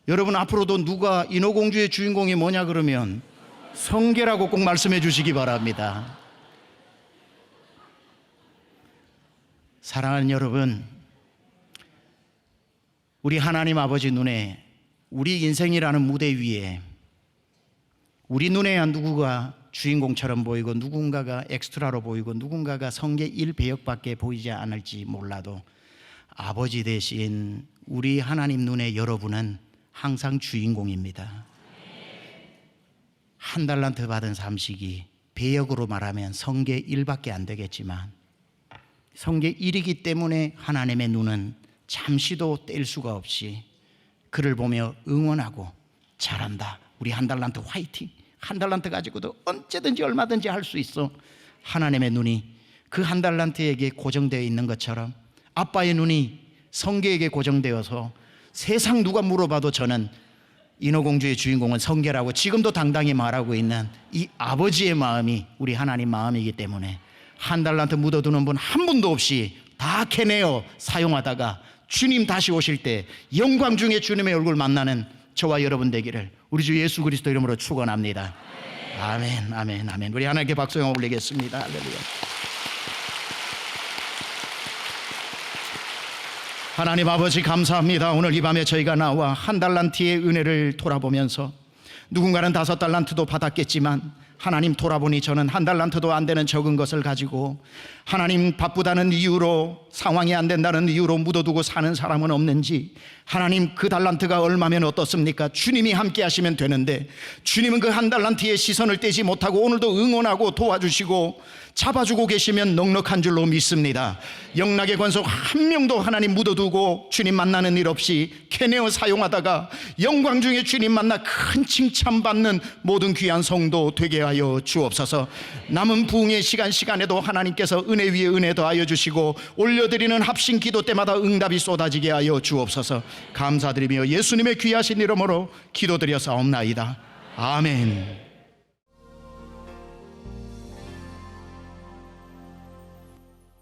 여러분, 앞으로도 누가 인어공주의 주인공이 뭐냐 그러면 성계라고 꼭 말씀해 주시기 바랍니다. 사랑하는 여러분, 우리 하나님 아버지 눈에 우리 인생이라는 무대 위에 우리 눈에야 누구가 주인공처럼 보이고 누군가가 엑스트라로 보이고 누군가가 성계 1배역밖에 보이지 않을지 몰라도 아버지 대신 우리 하나님 눈에 여러분은 항상 주인공입니다. 1달란트 받은 삼식이 배역으로 말하면 성계 1밖에 안 되겠지만 성계 1이기 때문에 하나님의 눈은 잠시도 뗄 수가 없이 그를 보며 응원하고 잘한다, 우리 1달란트 화이팅, 1달란트 가지고도 언제든지 얼마든지 할 수 있어. 하나님의 눈이 그 1달란트에게 고정되어 있는 것처럼 아빠의 눈이 성계에게 고정되어서 세상 누가 물어봐도 저는 인어공주의 주인공은 성계라고 지금도 당당히 말하고 있는 이 아버지의 마음이 우리 하나님 마음이기 때문에 1달란트 묻어두는 분 한 분도 없이 다 캐내어 사용하다가 주님 다시 오실 때 영광 중에 주님의 얼굴 만나는 저와 여러분 되기를 우리 주 예수 그리스도 이름으로 축원합니다. 아멘, 아멘, 아멘. 우리 하나님께 박수 영광 올리겠습니다. 할렐루야. 하나님 아버지 감사합니다. 오늘 이 밤에 저희가 나와 1달란트의 은혜를 돌아보면서 누군가는 5달란트도 받았겠지만 하나님 돌아보니 저는 1달란트도 안 되는 적은 것을 가지고 하나님 바쁘다는 이유로, 상황이 안 된다는 이유로 묻어두고 사는 사람은 없는지, 하나님 그 달란트가 얼마면 어떻습니까? 주님이 함께 하시면 되는데 주님은 그 1달란트의 시선을 떼지 못하고 오늘도 응원하고 도와주시고 잡아주고 계시면 넉넉한 줄로 믿습니다. 영락의 권속 한 명도 하나님 묻어두고 주님 만나는 일 없이 캐내어 사용하다가 영광 중에 주님 만나 큰 칭찬받는 모든 귀한 성도 되게 하여 주옵소서. 남은 부흥의 시간에도 하나님께서 은혜 위에 은혜 더하여 주시고 올려드리는 합심 기도 때마다 응답이 쏟아지게 하여 주옵소서. 감사드리며 예수님의 귀하신 이름으로 기도드려 사옵나이다. 아멘.